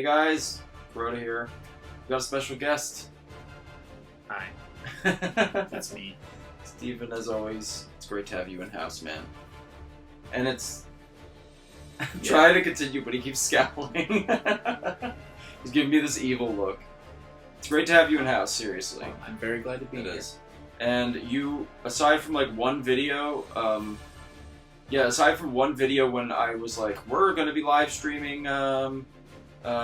Hey guys, Rhoda here. We got a special guest. Hi, That's that's me. Steven, as always. It's great to have you in house, man. And it's trying to continue, but he keeps scowling. He's giving me this evil look. It's great to have you in house, seriously. I'm very glad to be It here. is. And you, aside from like one video, aside from one video when I was like, we're gonna be live streaming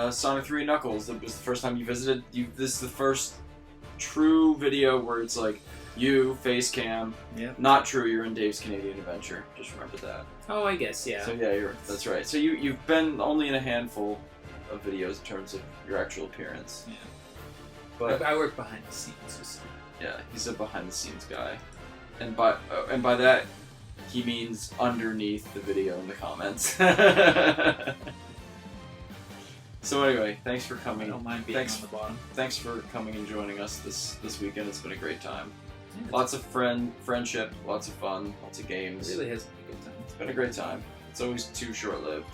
Sonic 3 Knuckles. That was the first time you visited. This is the first true video where it's like you face cam. Yeah. Not true. You're in Dave's Canadian Adventure. Just remember that. Oh, I guess, yeah. So yeah, that's right. So you've been only in a handful of videos in terms of your actual appearance. Yeah. But I work behind the scenes. So. yeah, he's a behind the scenes guy, and by that he means underneath the video in the comments. So anyway, thanks for I coming. don't mind being Thanks. on the bottom. Thanks for coming and joining us this weekend. It's been a great time. Yeah, Lots of friendship, lots of fun, lots of it games. really has been a good time. It's been a great time. It's always too short-lived.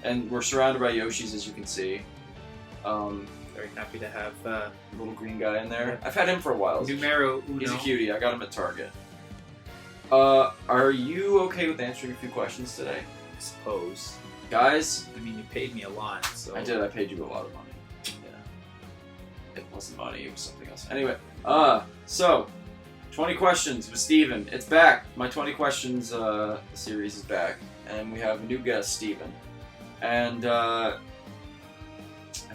And we're surrounded by Yoshis, as you can see. Very happy to have Little green guy in there. I've had him for a while. Numero Uno. He's a cutie. I got him at Target. Are you okay with answering a few questions today? I suppose. Guys, I mean, you paid me a lot, so. I did. I paid you a lot of money. Yeah. It wasn't money. It was something else. Anyway, so 20 questions with Steven. It's back. My 20 questions series is back, and we have a new guest, Steven. And I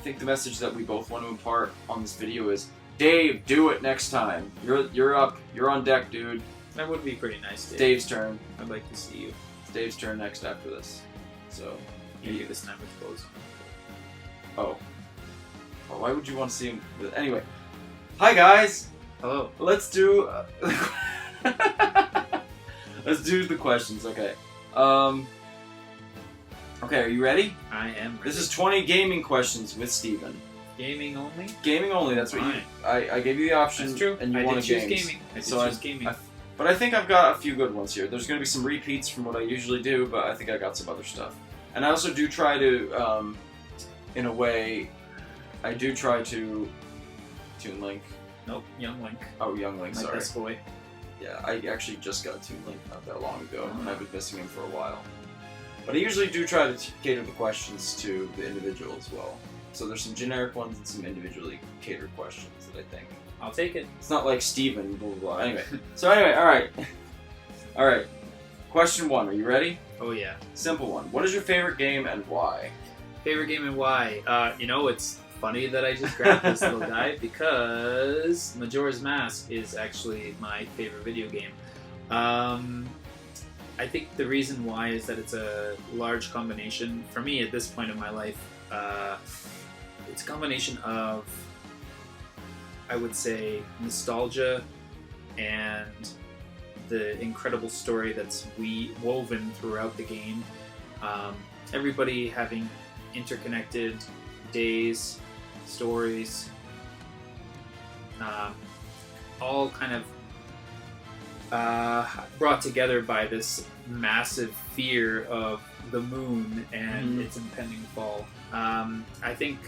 think the message that we both want to impart on this video is, Dave, do it next time. You're up. You're on deck, dude. That would be pretty nice, It's Dave. Dave's turn. I'd like to see you. It's Dave's turn next after this. So, Maybe this time with clothes. oh. Well, why would you want to see him? Anyway, hi guys. Hello. Let's do. Let's do the questions. Okay. Okay, are you ready? I am. This ready. is 20 gaming questions with Steven. Gaming only? Gaming only. That's what Fine. I gave you the option. That's true. And you I wanted did choose games. gaming. I did So choose gaming. But I think I've got a few good ones here. There's going to be some repeats from what I usually do, but I think I got some other stuff. And I also do try to, in a way, I do try to Toon Link. Nope, Young Link. Oh, Young Link, My sorry. best boy. Yeah, I actually just got Toon Link not that long ago, and I've been missing him for a while. But I usually do try to cater the questions to the individual as well. So there's some generic ones and some individually catered questions that I think. I'll take it. It's not like Steven, blah, blah, blah. Anyway. So anyway, alright. Alright. Question 1, are you ready? Oh, yeah. Simple one. What is your favorite game and why? Favorite game and why? It's funny that I just grabbed this little guy because Majora's Mask is actually my favorite video game. I think the reason why is that it's a large combination, for me at this point in my life, it's a combination of, I would say, nostalgia and the incredible story that's woven throughout the game. Everybody having interconnected days, stories, all kind of brought together by this massive fear of the moon and its impending fall. I think,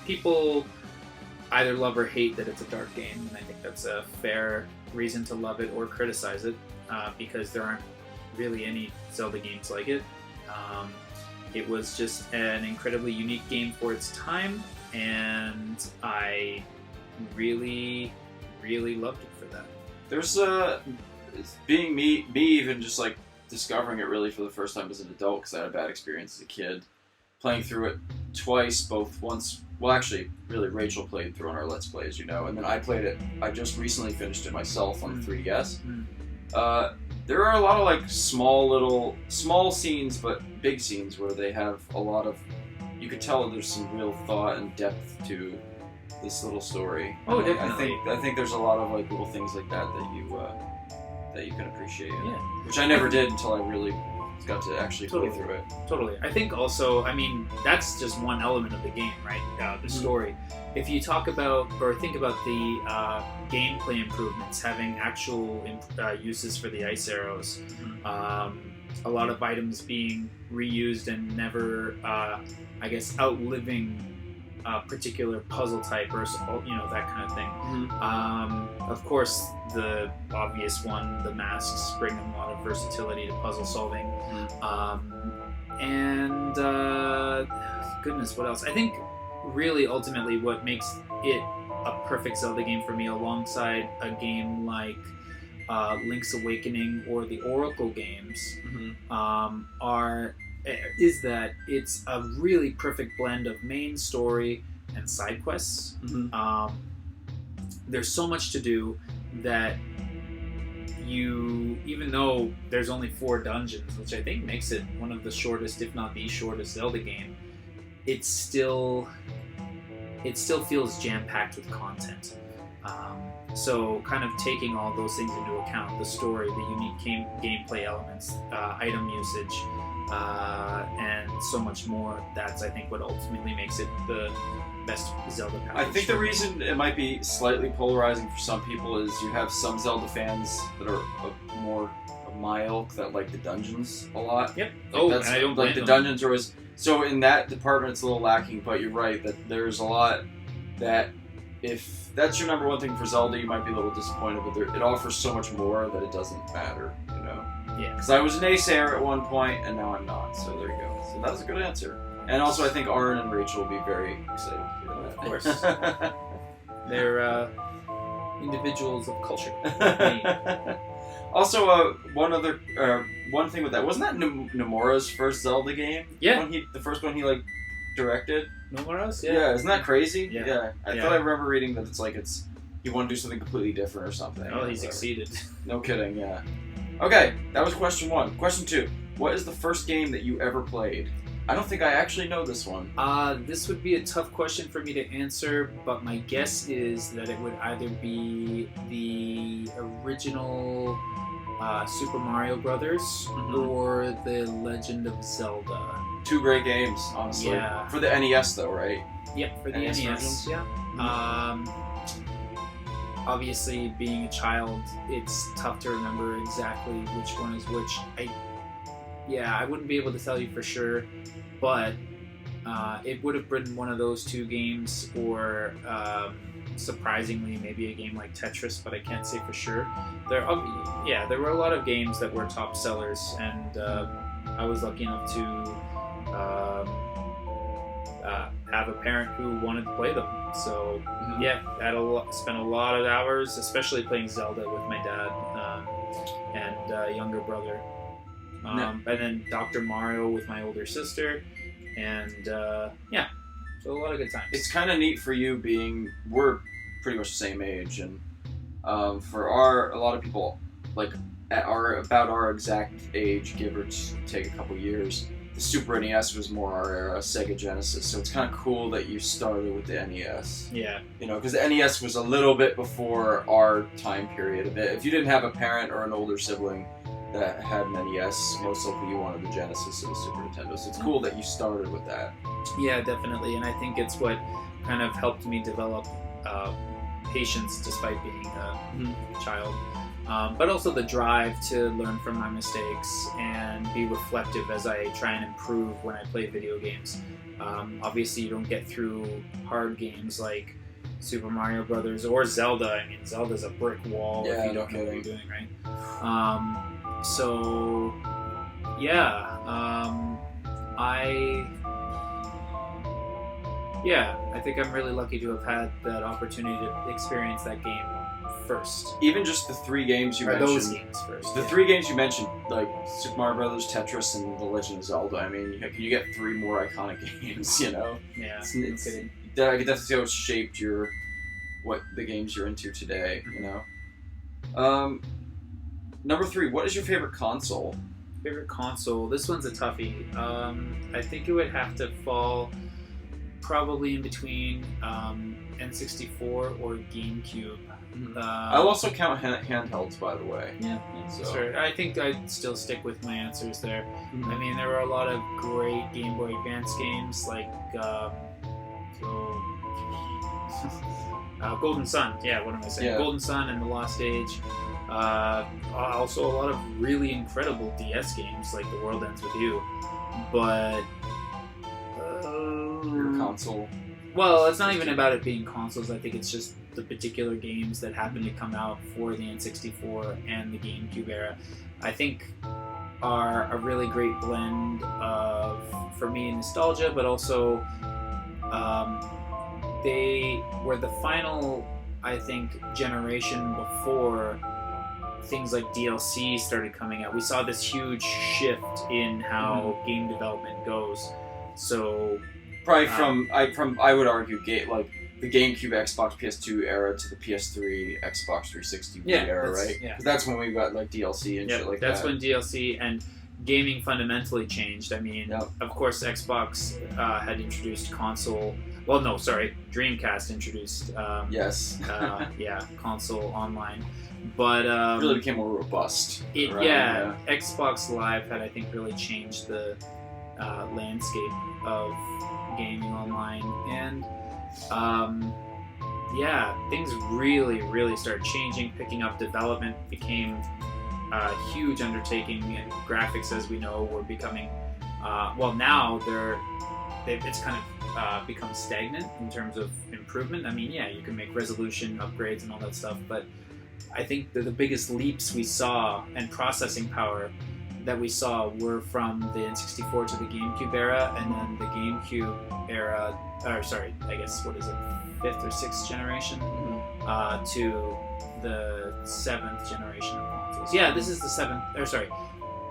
people either love or hate that it's a dark game, and I think that's a fair reason to love it or criticize it, because there aren't really any Zelda games like it. It was just an incredibly unique game for its time, and I really, really loved it for that. There's being me even just like discovering it really for the first time as an adult, because I had a bad experience as a kid playing through it twice, once. Well, actually, really, Rachel played through on our Let's Play, as you know, and then I played it. I just recently finished it myself on the 3DS. There are a lot of like small scenes, but big scenes where they have a lot of. You could tell there's some real thought and depth to this little story. Oh, And definitely. I think there's a lot of like little things like that that you can appreciate, Yeah. which I never did until I really got to actually play Totally. through it. Totally. I think also, that's just one element of the game, right? The story. If you talk about or think about the gameplay improvements, having actual uses for the ice arrows, a lot of items being reused and never, outliving particular puzzle type or that kind of thing. Of course, the obvious one, the masks, bring a lot of versatility to puzzle solving. And goodness, what else? I think really ultimately what makes it a perfect Zelda game for me, alongside a game like Link's Awakening or the Oracle games, is that it's a really perfect blend of main story and side quests. There's so much to do that even though there's only 4 dungeons, which I think makes it one of the shortest, if not the shortest Zelda game, it still feels jam-packed with content. So kind of taking all those things into account, the story, the unique gameplay elements, item usage, and so much more, that's, I think, what ultimately makes it the best Zelda package. I think the reason it might be slightly polarizing for some people is you have some Zelda fans that are more of my ilk that like the dungeons a lot. Yep. That's, and I don't like blame the them. dungeons are always, so in that department it's a little lacking, but you're right that there's a lot that if that's your number one thing for Zelda, you might be a little disappointed, but it offers so much more that it doesn't matter, you know? Yeah. Because I was a naysayer at one point, and now I'm not, so there you go. So that was a good answer. And also, I think Aaron and Rachel will be very excited to hear that. Of course. They're individuals of culture. Also, one thing with that, wasn't that Nomura's first Zelda game? Yeah. The first one he directed. Nomura's? Yeah. Isn't that crazy? Yeah. I thought I remember reading that he wanted to do something completely different or something. Oh, he succeeded. No kidding. Yeah. Okay, that was question 1. Question 2: what is the first game that you ever played? I don't think I actually know this one. This would be a tough question for me to answer, but my guess is that it would either be the original Super Mario Brothers or The Legend of Zelda. 2 great games, honestly. Yeah. For the NES, though, right? Yep, for the NES NES. version? Yeah. Obviously, being a child, it's tough to remember exactly which one is which. I wouldn't be able to tell you for sure, but it would have been one of those 2 games, or surprisingly, maybe a game like Tetris, but I can't say for sure. There were a lot of games that were top sellers, and I was lucky enough to have a parent who wanted to play them. So spent a lot of hours, especially playing Zelda with my dad and younger brother. And then Dr. Mario with my older sister, and so a lot of good times. It's kind of neat for you we're pretty much the same age, and for a lot of people about our exact age, give or take a couple years, the Super NES was more our era, Sega Genesis, so it's kind of cool that you started with the NES. Yeah. You know, because the NES was a little bit before our time period a bit. If you didn't have a parent or an older sibling that had an NES, most likely you wanted the Genesis or the Super Nintendo. So it's cool that you started with that. Yeah, definitely, and I think it's what kind of helped me develop patience despite being a child. But also the drive to learn from my mistakes and be reflective as I try and improve when I play video games. Obviously, you don't get through hard games like Super Mario Brothers or Zelda. I mean, Zelda's a brick wall if you don't know what you're doing, right? I think I'm really lucky to have had that opportunity to experience that game first. Even just the 3 games you mentioned. Those games first. The 3 games you mentioned, like Super Mario Brothers, Tetris, and The Legend of Zelda. I mean, you get 3 more iconic games, you know? Yeah. I could definitely see how it's shaped what the games you're into today, you know? Number 3, what is your favorite console? Favorite console? This one's a toughie. I think it would have to fall probably in between N64 or GameCube. I'll also count handhelds, by the way. Yeah, So. sure. I think I'd still stick with my answers there. I mean, there were a lot of great Game Boy Advance games like Golden Sun. Yeah, what am I saying? Yeah. Golden Sun and The Lost Age. Also, a lot of really incredible DS games like The World Ends With You. But Your console. Well, it's not even about it being consoles. I think it's just the particular games that happen to come out for the N64 and the GameCube era, I think are a really great blend of, for me, nostalgia, but also they were the final, I think, generation before things like DLC started coming out. We saw this huge shift in how game development goes. So probably I would argue like the GameCube, Xbox, PS2 era to the PS3, Xbox 360 era, right? Yeah. 'Cause that's when we got like DLC and shit like that. That's when DLC and gaming fundamentally changed. I mean, of course, Xbox had introduced console. Well, no, sorry, Dreamcast introduced. Console online, but it really became more robust. Xbox Live had, I think, really changed the landscape of gaming online, and things really started changing, picking up. Development became a huge undertaking, and graphics, as we know, were becoming now it's kind of become stagnant in terms of improvement. I mean, you can make resolution upgrades and all that stuff, but I think the biggest leaps we saw and processing power that we saw were from the N64 to the GameCube era, and then the GameCube era, I guess, what is it, 5th or 6th generation, to the 7th generation of consoles. Yeah, this is the 7th,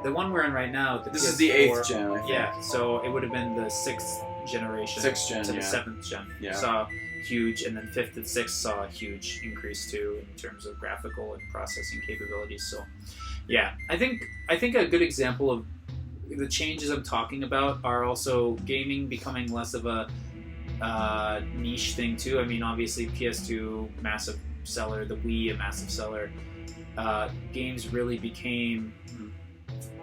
the one we're in right now. This is the 8th gen, I think. Yeah, so it would have been the 6th generation 6th gen, to the 7th gen. Yeah. Saw huge, and then 5th and 6th saw a huge increase too in terms of graphical and processing capabilities. So, I think a good example of the changes I'm talking about are also gaming becoming less of a niche thing too. I mean, obviously PS2 massive seller, the Wii a massive seller. Games really became,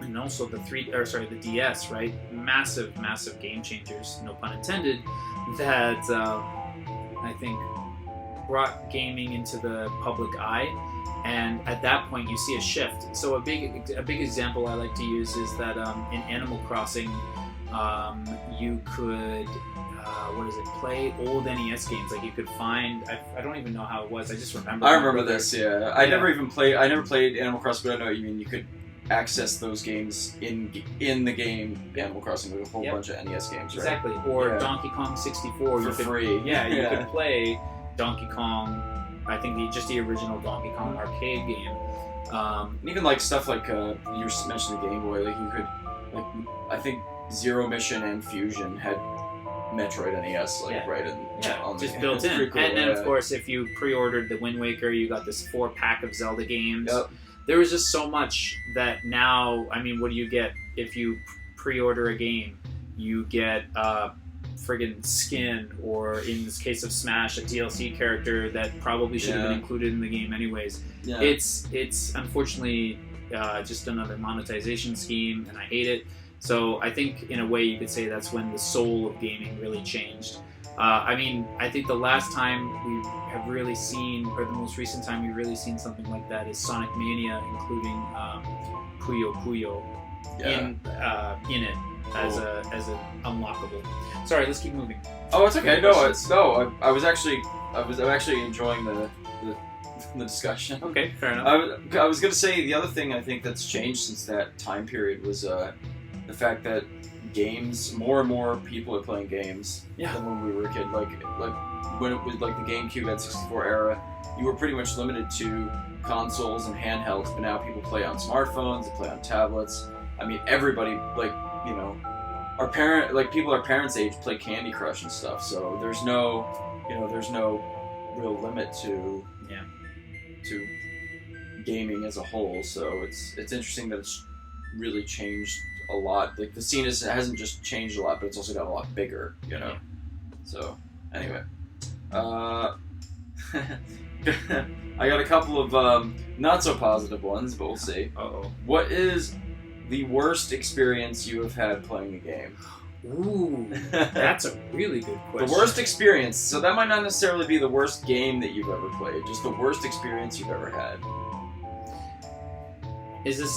and also the DS, right? Massive game changers, no pun intended, that I think brought gaming into the public eye, and at that point you see a shift. So a big example I like to use is that in Animal Crossing, you could play old NES games. Like you could find, I don't even know how it was. I just remember. I remember this. Yeah, I never played Animal Crossing, but I know what you mean. You could access those games in the game Animal Crossing with a whole bunch of NES games, right? Exactly. Or Donkey Kong 64 for free. You could play Donkey Kong. I think just the original Donkey Kong arcade game. And even like stuff like you mentioned the Game Boy. Like you could, I think Zero Mission and Fusion had Metroid NES right on just the built in. Cool, and then of course, if you pre-ordered the Wind Waker, you got this 4-pack of Zelda games. Yep. There was just so much that now, I mean, what do you get if you pre-order a game? You get a friggin' skin, or in this case of Smash, a DLC character that probably should have been included in the game anyways. Yeah. It's unfortunately just another monetization scheme, and I hate it. So I think in a way you could say that's when the soul of gaming really changed. I mean, I think the last time we have really seen, or the most recent time we've really seen something like that is Sonic Mania, including Puyo Puyo in it as an unlockable. Sorry, let's keep moving. Oh, it's okay. I was actually enjoying the discussion. Okay, fair enough. I was gonna say the other thing I think that's changed since that time period was the fact that more and more people are playing games than when we were a kid. Like when it was like the GameCube N64 era, you were pretty much limited to consoles and handhelds, but now people play on smartphones, they play on tablets. I mean, everybody, people our parents' age play Candy Crush and stuff, so there's no real limit to gaming as a whole. So it's interesting that it's really changed a lot. Like the scene hasn't just changed a lot, but it's also got a lot bigger, So anyway, I got a couple of not so positive ones, but we'll see. What is the worst experience you have had playing a game? Ooh, that's a really good question. The worst experience. So that might not necessarily be the worst game that you've ever played, just the worst experience you've ever had. Is this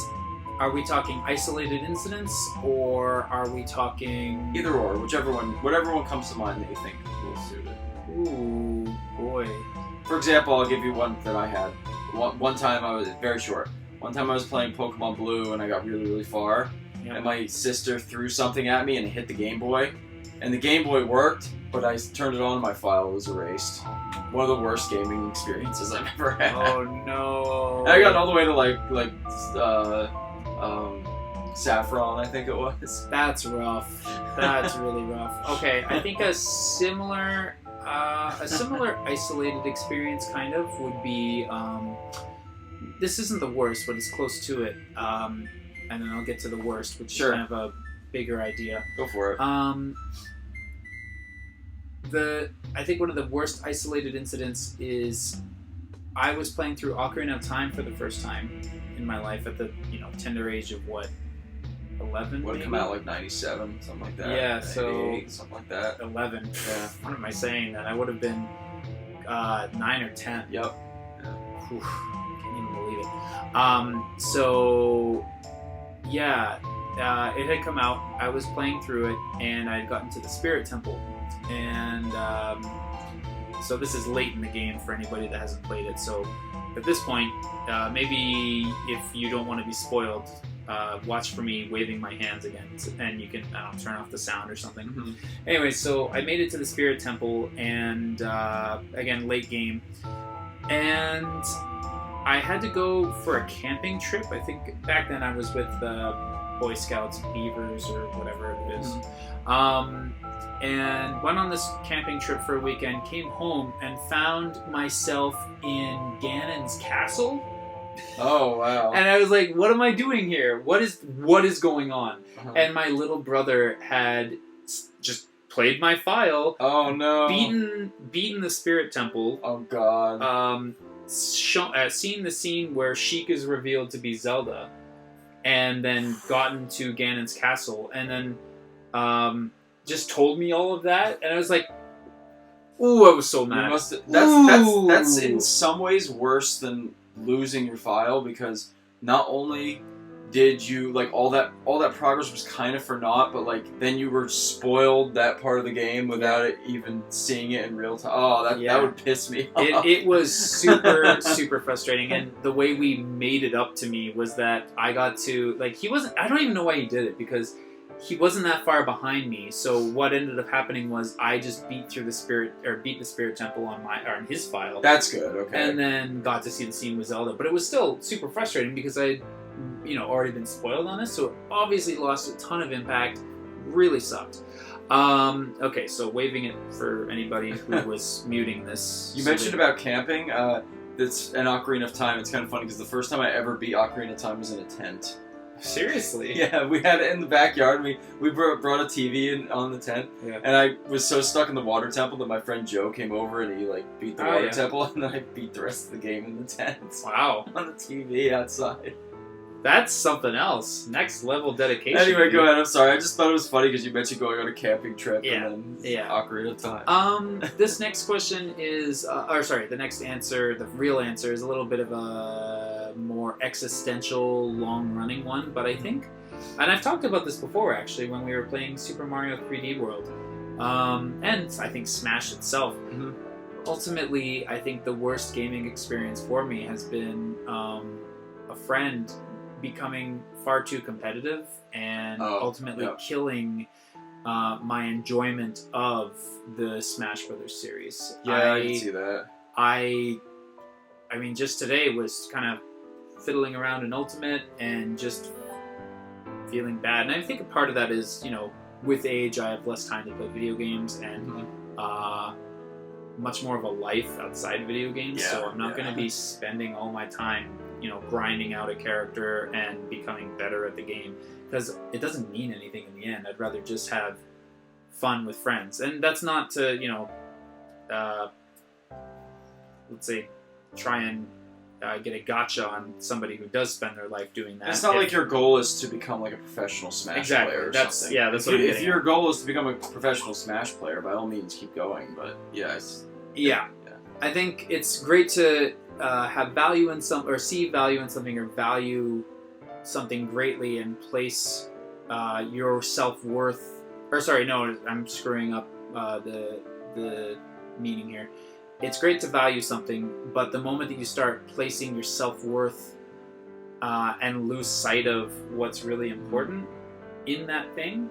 are we talking isolated incidents, or are we talking... Either or, whatever one comes to mind that you think will suit it. Ooh, boy. For example, I'll give you one that I had. One time I was very short. One time I was playing Pokemon Blue and I got really, really far. Yeah. And my sister threw something at me and it hit the Game Boy. And the Game Boy worked, but I turned it on and my file was erased. One of the worst gaming experiences I've ever had. Oh no. And I got all the way to Saffron, I think it was. That's rough. That's really rough. Okay, I think a similar isolated experience kind of would be, this isn't the worst, but it's close to it. And then I'll get to the worst, which Sure. is kind of a bigger idea. Go for it. I think one of the worst isolated incidents is I was playing through Ocarina of Time for the first time in my life at the tender age of 11? Would it maybe? come out like 97, something like that? Yeah, so 88, something like that. 11. Yeah. What am I saying? That I would have been 9 or 10. Yep. Whew, can't even believe it. So yeah, it had come out. I was playing through it, and I had gotten to the Spirit Temple, and so this is late in the game for anybody that hasn't played it. So at this point, maybe if you don't want to be spoiled, watch for me waving my hands again, and you can turn off the sound or something. Mm-hmm. Anyway, so I made it to the Spirit Temple, and again, late game, and I had to go for a camping trip. I think back then I was with Boy Scouts, Beavers, or whatever it is. And went on this camping trip for a weekend, came home, and found myself in Ganon's castle. Oh, wow. And I was like, what am I doing here? What is going on? Uh-huh. And my little brother had just played my file, Oh, no. beaten the Spirit Temple, Oh, God. seen the scene where Sheik is revealed to be Zelda, and then gotten to Ganon's castle, and then just told me all of that, and I was like, ooh, I was so mad. That's in some ways worse than losing your file, because not only did you all that progress was kind of for naught, but then you were spoiled that part of the game without it even seeing it in real time. Oh, that would piss me off. It was super super frustrating, and the way we made it up to me was that I got to he wasn't. I don't even know why he did it, because he wasn't that far behind me. So what ended up happening was I just beat the Spirit Temple on his file. That's good. Okay. And then got to see the scene with Zelda, but it was still super frustrating because I, already been spoiled on this, so it obviously lost a ton of impact. Really sucked. Okay, so waving it for anybody who was muting this. You mentioned about camping. That's an Ocarina of Time. It's kind of funny because the first time I ever beat Ocarina of Time was in a tent. Seriously? Yeah, we had it in the backyard. We brought a TV on the tent, Yeah. and I was so stuck in the water temple that my friend Joe came over and he beat the water yeah. temple, and then I beat the rest of the game in the tent Wow. on the TV outside. That's something else. Next level dedication. Anyway, dude. go ahead. I'm sorry. I just thought it was funny because you mentioned going on a camping trip Yeah, and then yeah. Ocarina of Time. This next question is, the next answer, the real answer is a little bit of a more existential, long-running one, but I think, and I've talked about this before actually when we were playing Super Mario 3D World, and I think Smash itself. Mm-hmm. Ultimately, I think the worst gaming experience for me has been a friend becoming far too competitive and ultimately killing my enjoyment of the Smash Brothers series. Yeah, I can see that. I mean, just today was kind of fiddling around in Ultimate and just feeling bad. And I think a part of that is, with age, I have less time to play video games and much more of a life outside video games. Yeah, so I'm not going to be spending all my time grinding out a character and becoming better at the game, because it doesn't mean anything in the end. I'd rather just have fun with friends, and that's not to let's say try and get a gotcha on somebody who does spend their life doing that. It's not like your goal is to become a professional Smash player or something. Yeah, that's what I'm getting If your goal is to become a professional Smash player, by all means keep going, but yeah. I think it's great to have value in see value in something, or value something greatly and place your self-worth, or sorry, no, I'm screwing up the meaning here. It's great to value something, but the moment that you start placing your self-worth and lose sight of what's really important in that thing,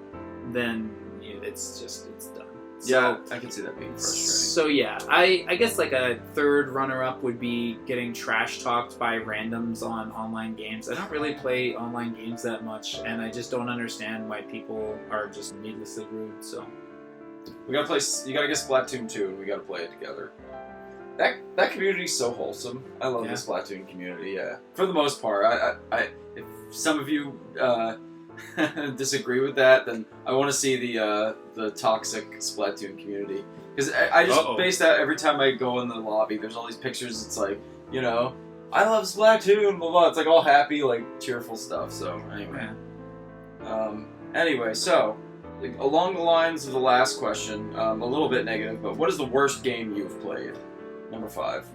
then it's done. Yeah, I can see that being frustrating. So yeah, I guess like a third runner-up would be getting trash talked by randoms on online games. I don't really play online games that much, and I just don't understand why people are just needlessly rude. So We gotta play. You gotta get Splatoon 2, and we gotta play it together. That community's so wholesome. I love the Splatoon community. Yeah, for the most part. I if some of you disagree with that, then I want to see the toxic Splatoon community, because I just base that every time I go in the lobby. There's all these pictures. It's like, you know, I love Splatoon, blah blah. It's like all happy, like cheerful stuff. So anyway, so along the lines of the last question, a little bit negative, but what is the worst game you've played? Number 5.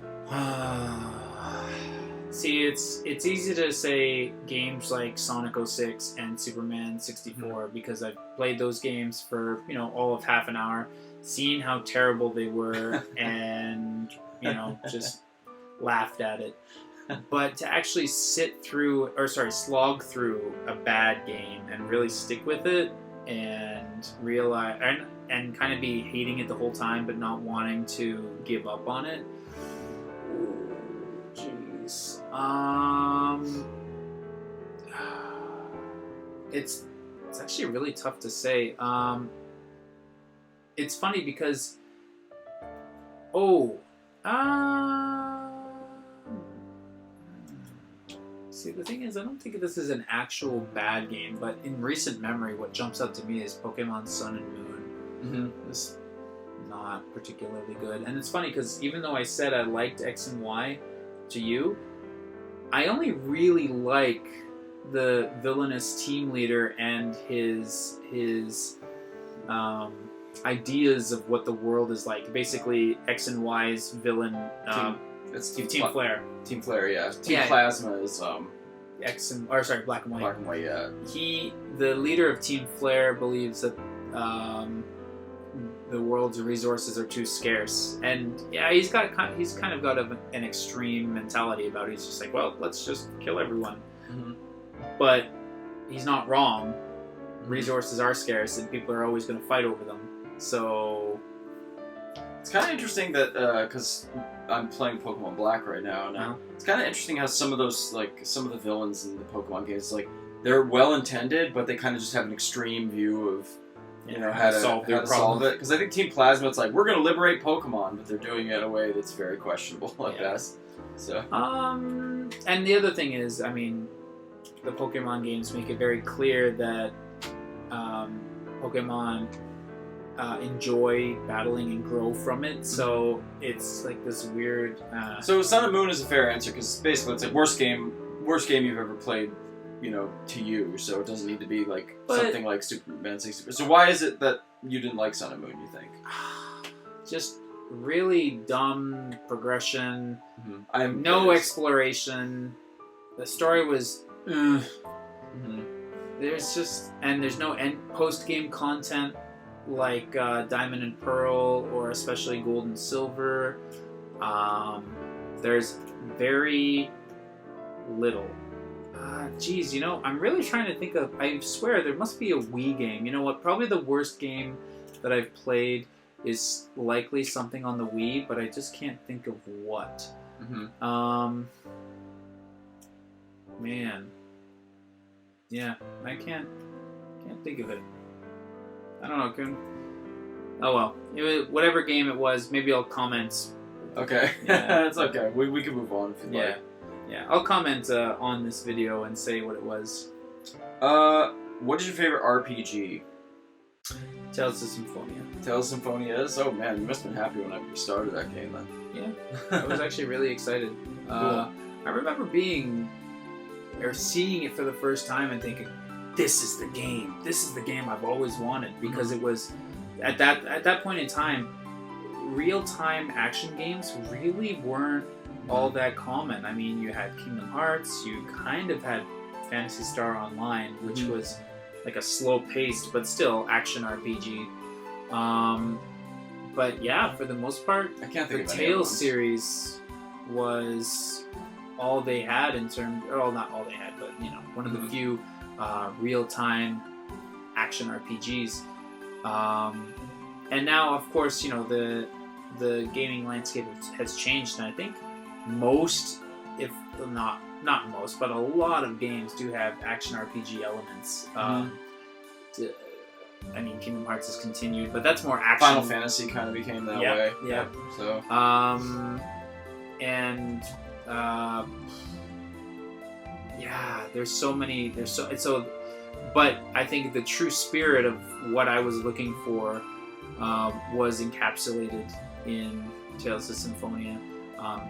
See, it's easy to say games like Sonic 06 and Superman 64 because I've played those games for, all of half an hour, seen how terrible they were, and, just laughed at it. But to actually slog through a bad game and really stick with it and realize and kind of be hating it the whole time but not wanting to give up on it. Jeez. It's actually really tough to say. It's funny because see, the thing is, I don't think this is an actual bad game, but in recent memory, what jumps out to me is Pokemon Sun and Moon. Mm-hmm. It's not particularly good. And it's funny because even though I said I liked X and Y to you, I only really like the villainous team leader and his ideas of what the world is like. Basically, X and Y's villain. It's Team Flare. Team Flare, yeah. Team Plasma is Black and White. Black and White, yeah. The leader of Team Flare, believes that the world's resources are too scarce, and he's kind of got an extreme mentality about it. He's just like, well, let's just kill everyone. Mm-hmm. But he's not wrong. Resources are scarce, and people are always going to fight over them. So it's kind of interesting that because I'm playing Pokemon Black right now, and it's kind of interesting how some of the villains in the Pokemon games, like, they're well intended, but they kind of just have an extreme view of how to solve it. Because I think Team Plasma, it's like, we're going to liberate Pokemon, but they're doing it in a way that's very questionable at best. So and the other thing is, I mean, the Pokemon games make it very clear that Pokemon enjoy battling and grow from it, so it's like this weird. So Sun and Moon is a fair answer because basically it's like worst game you've ever played, to you. So it doesn't need to be like something like Superman 64. So why is it that you didn't like Sun and Moon? You think? Just really dumb progression. Mm-hmm. No exploration. The story was. Mm-hmm. There's no post-game content like Diamond and Pearl, or especially Gold and Silver. There's very little. I'm really trying to think of. I swear there must be a Wii game. You know what? Probably the worst game that I've played is likely something on the Wii, but I just can't think of what. Mm-hmm. Man. Yeah, I can't think of it. I don't know, Kun. Oh well. Whatever game it was, maybe I'll comment. Okay. Yeah. It's okay. We can move on if you'd like. Yeah. I'll comment on this video and say what it was. What is your favorite RPG? Tales of Symphonia. Tales of Symphonia is? Oh man, you must have been happy when I started that game then. Yeah. I was actually really excited. Cool. I remember seeing it for the first time and thinking, this is the game I've always wanted, because it was at that point in time, real-time action games really weren't all that common. I mean, you had Kingdom Hearts, you kind of had Phantasy Star Online, which was like a slow-paced but still action RPG. But yeah, for the most part, I can't think the of any other Tales ones. series was all they had in terms, well, not all they had, but you know, one of the few real-time action RPGs. And now, of course, you know, the gaming landscape has changed, and I think most, if not most, but a lot of games do have action RPG elements. I mean, Kingdom Hearts has continued, but that's more action. Final Fantasy kind of became that way. Yeah. So. Yeah, there's so many. But I think the true spirit of what I was looking for was encapsulated in Tales of Symphonia.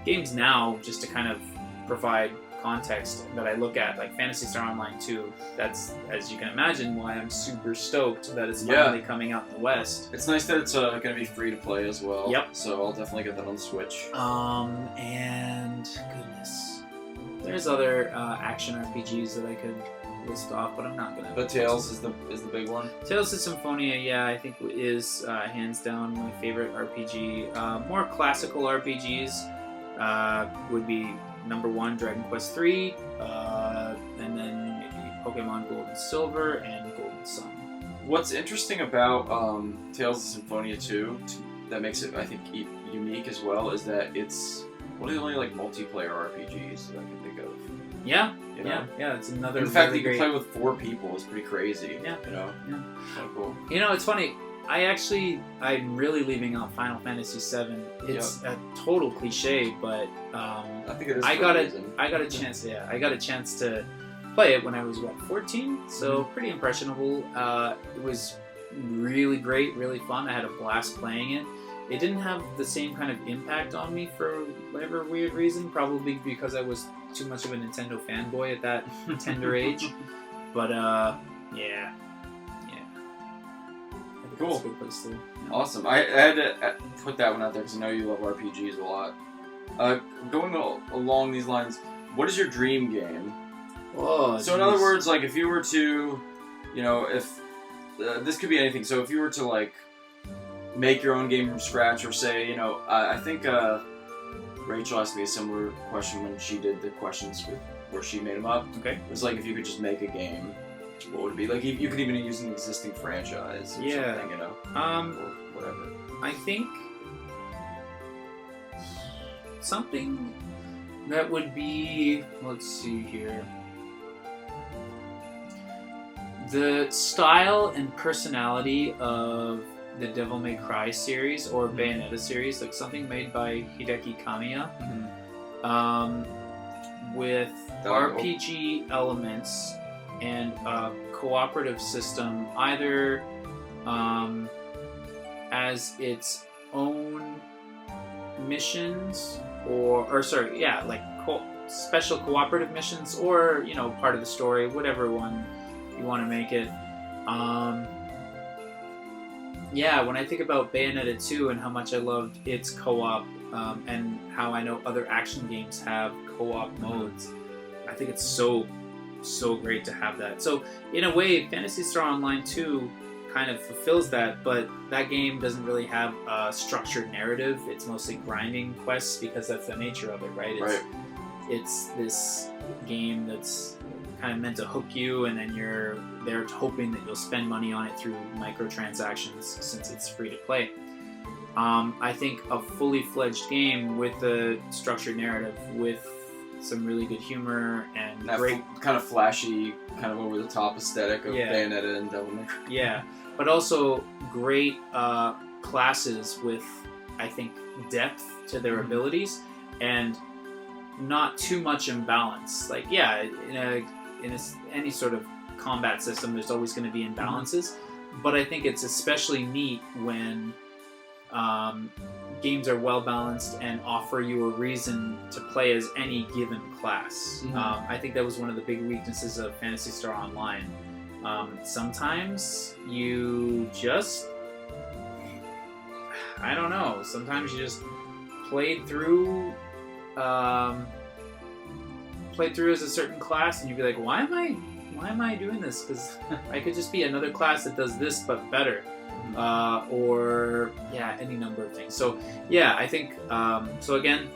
Games now, just to kind of provide context that I look at, like Phantasy Star Online 2, that's, as you can imagine, why I'm super stoked that it's finally coming out in the West. It's nice that it's going to be free to play as well. Yep. So I'll definitely get that on the Switch. And goodness, there's other action RPGs that I could list off, but I'm not gonna. But Tales is the big one. Tales of Symphonia, yeah, I think is hands down my favorite RPG. More classical RPGs would be number 1, Dragon Quest III, and then maybe Pokemon Gold and Silver and Golden Sun. What's interesting about Tales of Symphonia 2 that makes it, I think, unique as well is that it's one of the only like multiplayer RPGs that I can think of. Yeah, You know? yeah. It's another. And the fact really that you can great... play with 4 people is pretty crazy. Yeah, You know. Yeah. Kind of cool. You know, it's funny. I'm really leaving out Final Fantasy VII. It's a total cliche, but I think it is. I for got a a reason. chance. Yeah, I got a chance to play it when I was 14, so pretty impressionable. It was really great, really fun. I had a blast playing it. It didn't have the same kind of impact on me for whatever weird reason, probably because I was too much of a Nintendo fanboy at that tender age. But yeah. I think Cool. that's a good place to. Yeah. Awesome. I had to put that one out there because I know you love RPGs a lot. Going along these lines, what is your dream game? Oh, So in other words, like if you were to, you know, if this could be anything. So if you were to like make your own game from scratch, or say, you know, I think Rachel asked me a similar question when she did the questions where she made them up. Okay. It was like if you could just make a game, what would it be? Like you could even use an existing franchise or something, you know, or whatever. I think something that would be, let's see here, the style and personality of the Devil May Cry series or Bayonetta series, like something made by Hideki Kamiya, with RPG elements and a cooperative system, either as its own missions special cooperative missions, or you know, part of the story, whatever one you want to make it. When I think about Bayonetta 2 and how much I loved its co-op, and how I know other action games have co-op modes, I think it's so great to have that. So in a way, Phantasy Star Online 2 kind of fulfills that, but that game doesn't really have a structured narrative. It's mostly grinding quests because that's the nature of it, right? It's this game that's kind of meant to hook you, and then you're there hoping that you'll spend money on it through microtransactions since it's free to play. I think a fully fledged game with a structured narrative, with some really good humor and that great kind of flashy, kind of over the top aesthetic of Yeah. Bayonetta and Devil May Cry. Yeah, but also great classes with, I think, depth to their abilities and not too much imbalance. Like, yeah, in any sort of combat system, there's always going to be imbalances, but I think it's especially neat when games are well balanced and offer you a reason to play as any given class. I think that was one of the big weaknesses of Phantasy Star Online. Sometimes you just, I don't know, sometimes you just played through play through as a certain class, and you'd be like, why am I doing this? Because I could just be another class that does this but better, or yeah, any number of things. So yeah, I think so. Again,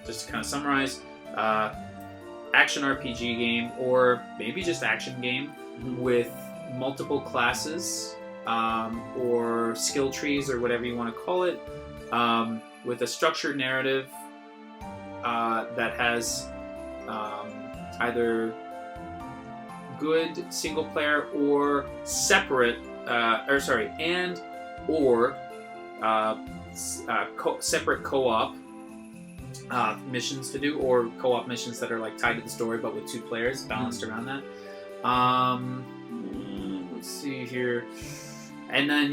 just to kind of summarize, action RPG game, or maybe just action game with multiple classes, or skill trees, or whatever you want to call it, with a structured narrative that has either good single player or separate, separate co-op missions to do, or co-op missions that are like tied to the story but with two players balanced around that. Let's see here, and then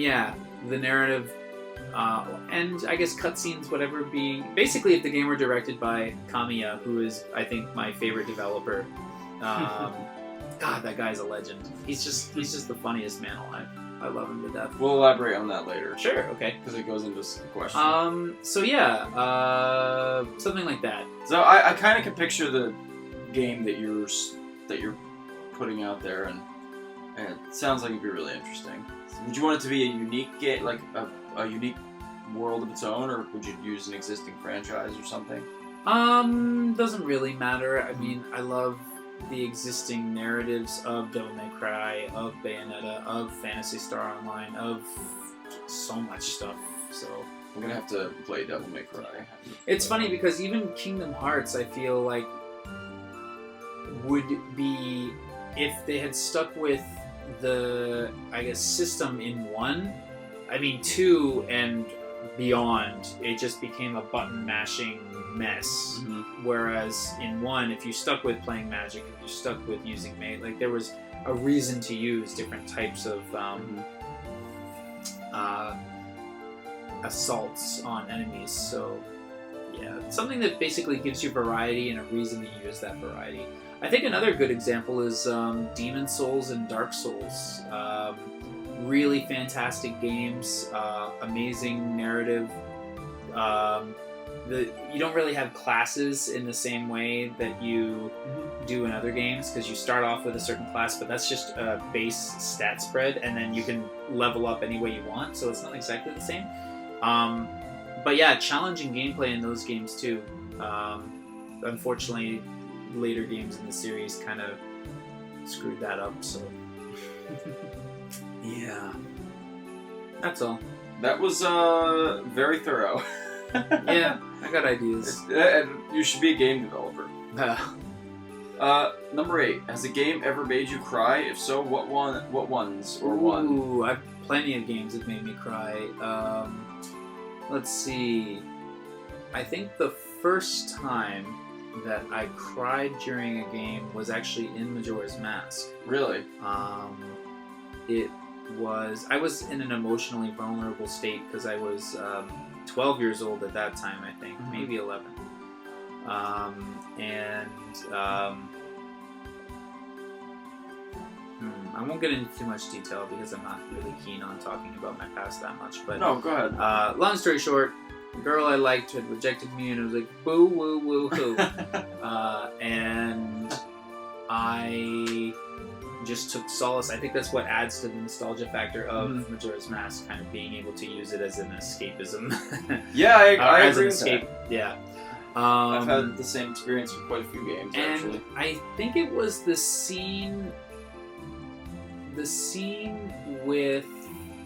the narrative. And I guess cutscenes, whatever, being basically if the game were directed by Kamiya, who is I think my favorite developer. God, that guy's a legend. He's just the funniest man alive. I love him to death. We'll elaborate on that later. Sure, okay. Because it goes into the question. So something like that. So I kind of can picture the game that you're putting out there, and it sounds like it'd be really interesting. Would you want it to be a unique game, like a unique world of its own, or would you use an existing franchise or something? Doesn't really matter. I mean, I love the existing narratives of Devil May Cry, of Bayonetta, of Phantasy Star Online, of so much stuff. So we're gonna have to play Devil May Cry. It's funny because even Kingdom Hearts, I feel like, would be, if they had stuck with the, I guess, system in 1. I mean, 2 and beyond, it just became a button mashing mess. Whereas in 1, if you stuck with playing magic, if you stuck with using melee, like there was a reason to use different types of assaults on enemies. So yeah, something that basically gives you variety and a reason to use that variety. I think another good example is Demon Souls and Dark Souls. Really fantastic games, amazing narrative. You don't really have classes in the same way that you do in other games, because you start off with a certain class, but that's just a base stat spread, and then you can level up any way you want, so it's not exactly the same. But yeah, challenging gameplay in those games too. Unfortunately, later games in the series kind of screwed that up, so yeah. That's all. That was Very thorough. Yeah, I got ideas. And you should be a game developer. Number 8. Has a game ever made you cry? If so, what ones or one? Ooh, I've plenty of games that made me cry. Let's see. I think the first time that I cried during a game was actually in Majora's Mask. Really? I was in an emotionally vulnerable state because I was 12 years old at that time, I think, maybe 11. I won't get into too much detail because I'm not really keen on talking about my past that much. But no, go ahead. Long story short, the girl I liked had rejected me, and I was like, boo, woo, woo, hoo. And I just took solace. I think that's what adds to the nostalgia factor of Majora's Mask, kind of being able to use it as an escapism. Yeah, I as agree an with escape. that. Yeah. I've had the same experience with quite a few games, actually. And I think it was the scene with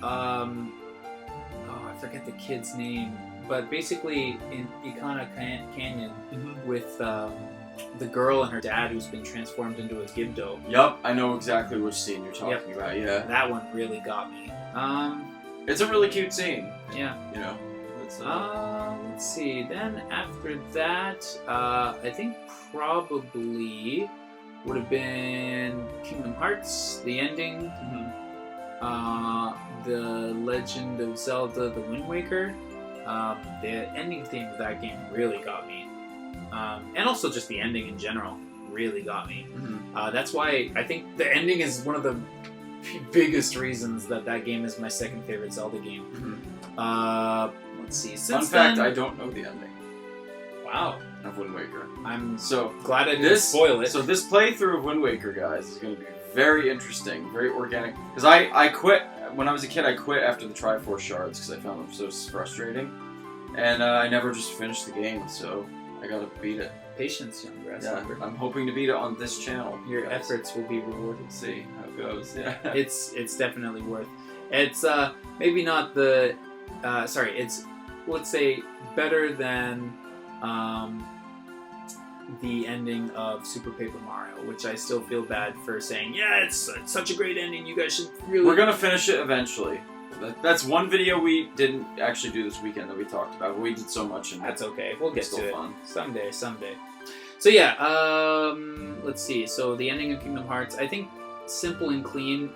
I forget the kid's name, but basically in Ikana Canyon with the girl and her dad who's been transformed into a Gibdo. Yup, I know exactly which scene you're talking about. Yeah, that one really got me. It's a really cute scene. Yeah, you know. Let's see. Then after that, I think probably would have been Kingdom Hearts, the ending, the Legend of Zelda, the Wind Waker. The ending theme of that game really got me, and also just the ending in general really got me. That's why I think the ending is one of the biggest reasons that game is my second favorite Zelda game. Let's see. Fun fact: I don't know the ending. Wow. of Wind Waker. I'm So glad I didn't spoil it. So this playthrough of Wind Waker, guys, is going to be very interesting, very organic. Because I quit when I was a kid. I quit after the Triforce shards because I found them so frustrating, and I never just finished the game. So I got to beat it. Patience, young grasshopper. Yeah, I'm hoping to beat it on this channel. Your guys. efforts will be rewarded. Let's see how it goes. Yeah. It's definitely worth. It's maybe not the it's, let's say, better than the ending of Super Paper Mario, which I still feel bad for saying. Yeah, it's such a great ending. You guys should really. We're gonna finish it eventually. That's one video we didn't actually do this weekend that we talked about. But we did so much, and that's okay. We'll get to it fun. someday. So yeah, let's see. So the ending of Kingdom Hearts, I think, simple and clean,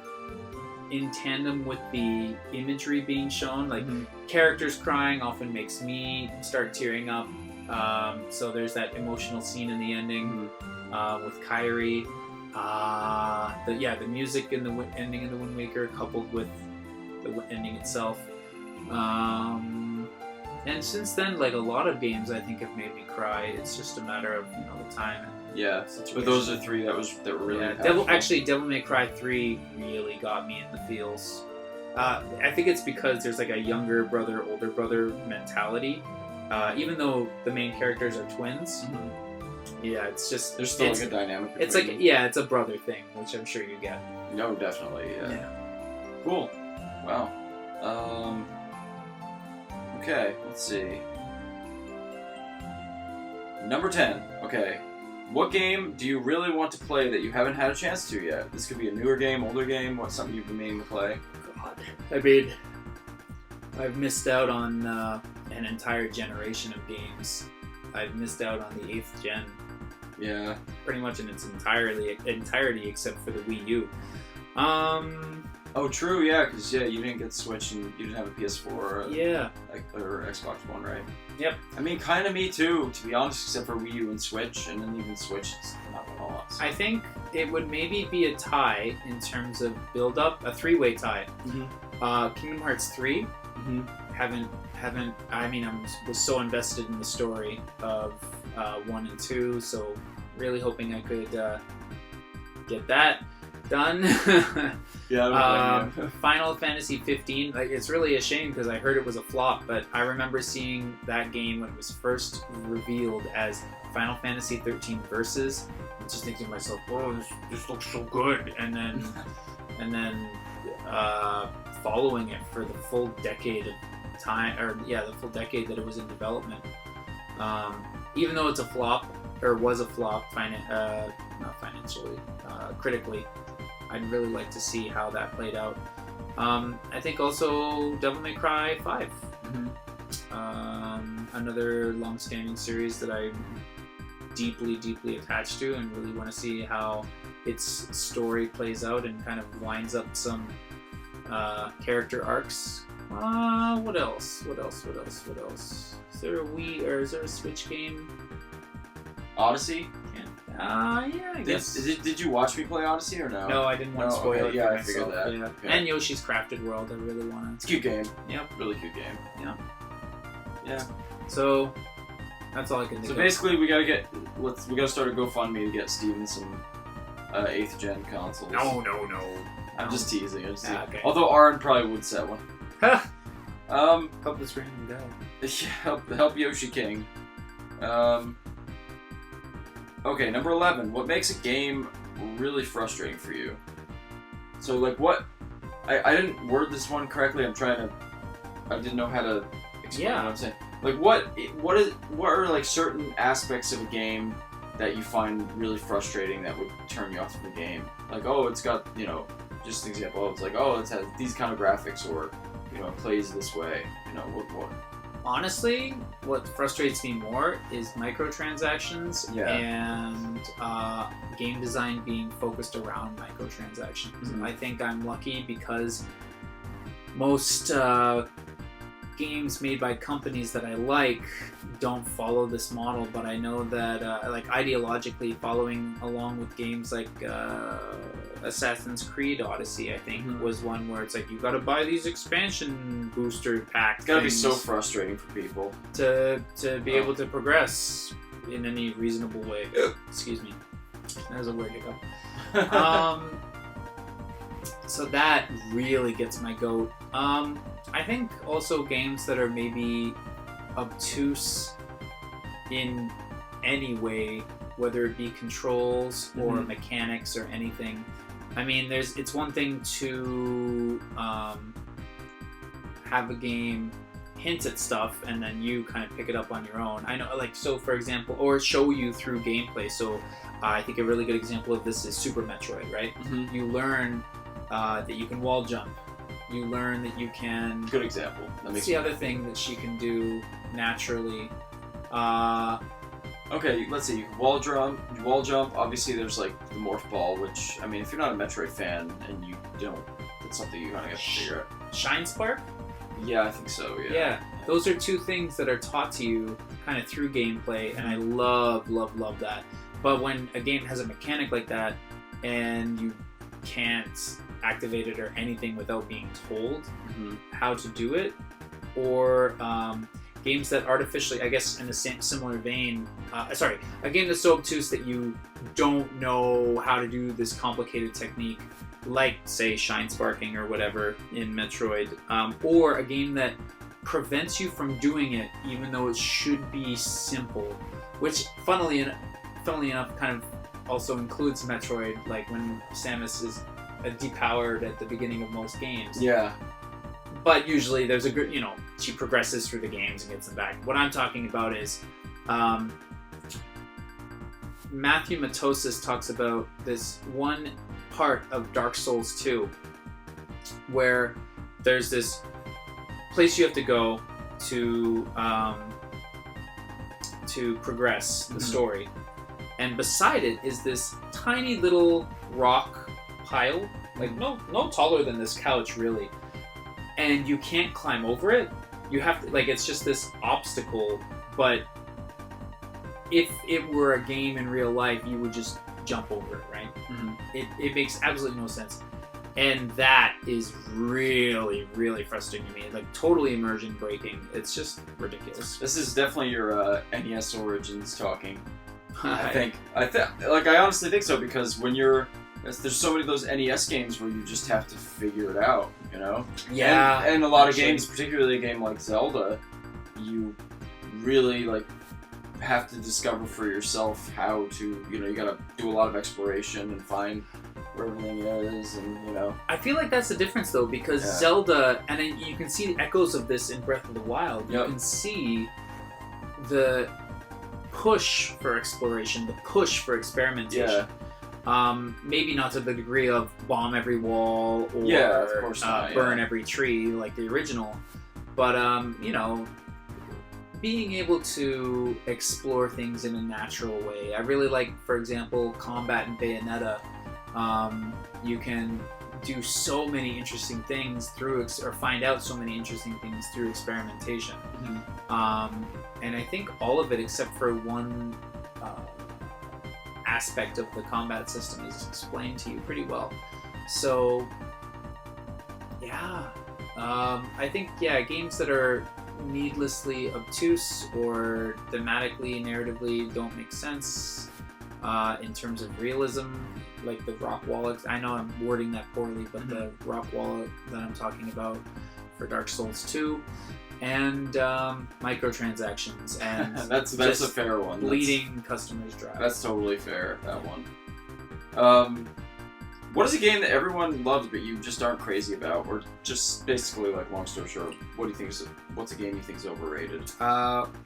in tandem with the imagery being shown. Like characters crying often makes me start tearing up. So there's that emotional scene in the ending with Kairi. The music in the ending of the Wind Waker coupled with the ending itself. And since then, like a lot of games, I think have made me cry. It's just a matter of the time. Yeah, but those are three that were really. Yeah, Devil May Cry 3 really got me in the feels. I think it's because there's like a younger brother, older brother mentality. Even though the main characters are twins, yeah, it's just there's still like a dynamic. It's like it's a brother thing, which I'm sure you get. No, definitely. Yeah. Cool. Wow. Okay, let's see. Number 10. Okay. What game do you really want to play that you haven't had a chance to yet? This could be a newer game, older game, what's something you've been meaning to play? God. I mean, I've missed out on an entire generation of games. I've missed out on the 8th gen. Yeah. Pretty much in its entirety except for the Wii U. Oh, true, yeah, because you didn't get Switch and you didn't have a PS4 or Xbox One, right? Yep. I mean, kind of me too, to be honest, except for Wii U and Switch, and then even Switch, it's not a lot. So. I think it would maybe be a tie in terms of build-up, a 3-way tie. Kingdom Hearts 3, haven't. I mean, I was so invested in the story of 1 and 2, so really hoping I could get that done. Yeah. Final Fantasy 15. Like, it's really a shame because I heard it was a flop, but I remember seeing that game when it was first revealed as Final Fantasy 13 Versus, and just thinking to myself, "Oh, this looks so good," and then following it for the full decade of time, the full decade that it was in development. Even though it's a flop, or was a flop, not financially, critically, I'd really like to see how that played out. I think also Devil May Cry 5. Another long-standing series that I'm deeply, deeply attached to, and really want to see how its story plays out and kind of winds up some character arcs. What else? Is there a Wii or is there a Switch game? Odyssey? Yeah, I guess. Did you watch me play Odyssey or no? No, I didn't want to spoil it for I myself. figured that. Yeah. Okay. And Yoshi's Crafted World, I really want to. It's a cute game. Yep. Really cute game. Yeah. Yeah. So, that's all I can think of. So basically, we gotta start a GoFundMe to get Steven some 8th gen consoles. No. I'm just teasing. Okay. Although Aaron probably would set one. Help this random guy. Help Yoshi King. Okay, number 11. What makes a game really frustrating for you? So, like, what... I didn't word this one correctly. I didn't know how to explain what I'm saying. Like, what are, like, certain aspects of a game that you find really frustrating that would turn you off of the game? Like, oh, it's got, just an example. It's like, oh, it has these kind of graphics, or, it plays this way. What? Honestly, what frustrates me more is microtransactions and game design being focused around microtransactions. I think I'm lucky because most games made by companies that I like don't follow this model, but I know that ideologically following along with games like Assassin's Creed Odyssey, I think, was one where it's like, you gotta buy these expansion booster packs. It's gotta be so frustrating for people to be able to progress. in any reasonable way. Excuse me. That was a weird hiccup. So that really gets my goat. I think also games that are maybe obtuse in any way, whether it be controls or mechanics or anything. I mean, it's one thing to have a game hint at stuff and then you kind of pick it up on your own. I know, like, so for example, or show you through gameplay. So I think a really good example of this is Super Metroid, right? You learn that you can wall jump. You learn that you can... Good example. That's the other thing that she can do naturally. Okay, let's see. You can wall jump. Obviously, there's like the morph ball, which, I mean, if you're not a Metroid fan and you don't, that's something you kind of have to figure out. Shine Spark? Yeah, I think so, Yeah, those are two things that are taught to you kind of through gameplay, and I love that. But when a game has a mechanic like that, and you can't activate it or anything without being told how to do it, or games that artificially, I guess in the same similar vein, a game that's so obtuse that you don't know how to do this complicated technique, like say Shine Sparking or whatever in Metroid, or a game that prevents you from doing it even though it should be simple, which funnily enough kind of also includes Metroid, like when Samus is depowered at the beginning of most games. Yeah. But usually there's a good, she progresses through the games and gets them back. What I'm talking about is Matthew Matosis talks about this one part of Dark Souls 2 where there's this place you have to go to progress the story, and beside it is this tiny little rock pile, like no taller than this couch really, and you can't climb over it. You have to, like, it's just this obstacle, but if it were a game in real life, you would just jump over it, right? It makes absolutely no sense. And that is really, really frustrating to me. Like, totally immersion breaking. It's just ridiculous. This is definitely your NES origins talking. I honestly think so, because when there's so many of those NES games where you just have to figure it out, Yeah. And a lot of games, particularly a game like Zelda, you really have to discover for yourself how to, you gotta do a lot of exploration and find where everything is, and I feel like that's the difference though, because Zelda, and then you can see the echoes of this in Breath of the Wild. You can see the push for exploration, the push for experimentation. Maybe not to the degree of bomb every wall or of course not, burn every tree like the original, but being able to explore things in a natural way. I really like, for example, combat in Bayonetta. You can do so many interesting things or find out so many interesting things through experimentation. And I think all of it, except for one aspect of the combat system, is explained to you pretty well. So, I think, games that are needlessly obtuse or thematically, narratively don't make sense in terms of realism, like the rock wall. I know I'm wording that poorly, but the rock wall that I'm talking about for Dark Souls 2, and microtransactions, and that's a fair one. Bleeding customers dry. That's totally fair, that one. What is a game that everyone loves but you just aren't crazy about, or just basically, like, long story short, what's a game you think is overrated?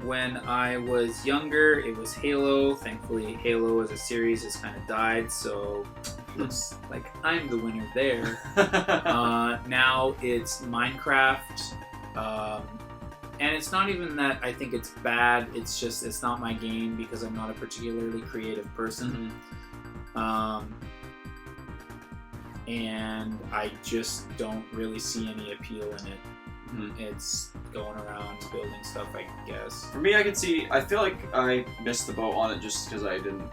When I was younger, it was Halo. Thankfully, Halo as a series has kind of died, so it looks like I'm the winner there. Now it's Minecraft, and it's not even that I think it's bad, it's just it's not my game because I'm not a particularly creative person. And I just don't really see any appeal in it. It's going around building stuff, I guess. For me, I feel like I missed the boat on it just because I didn't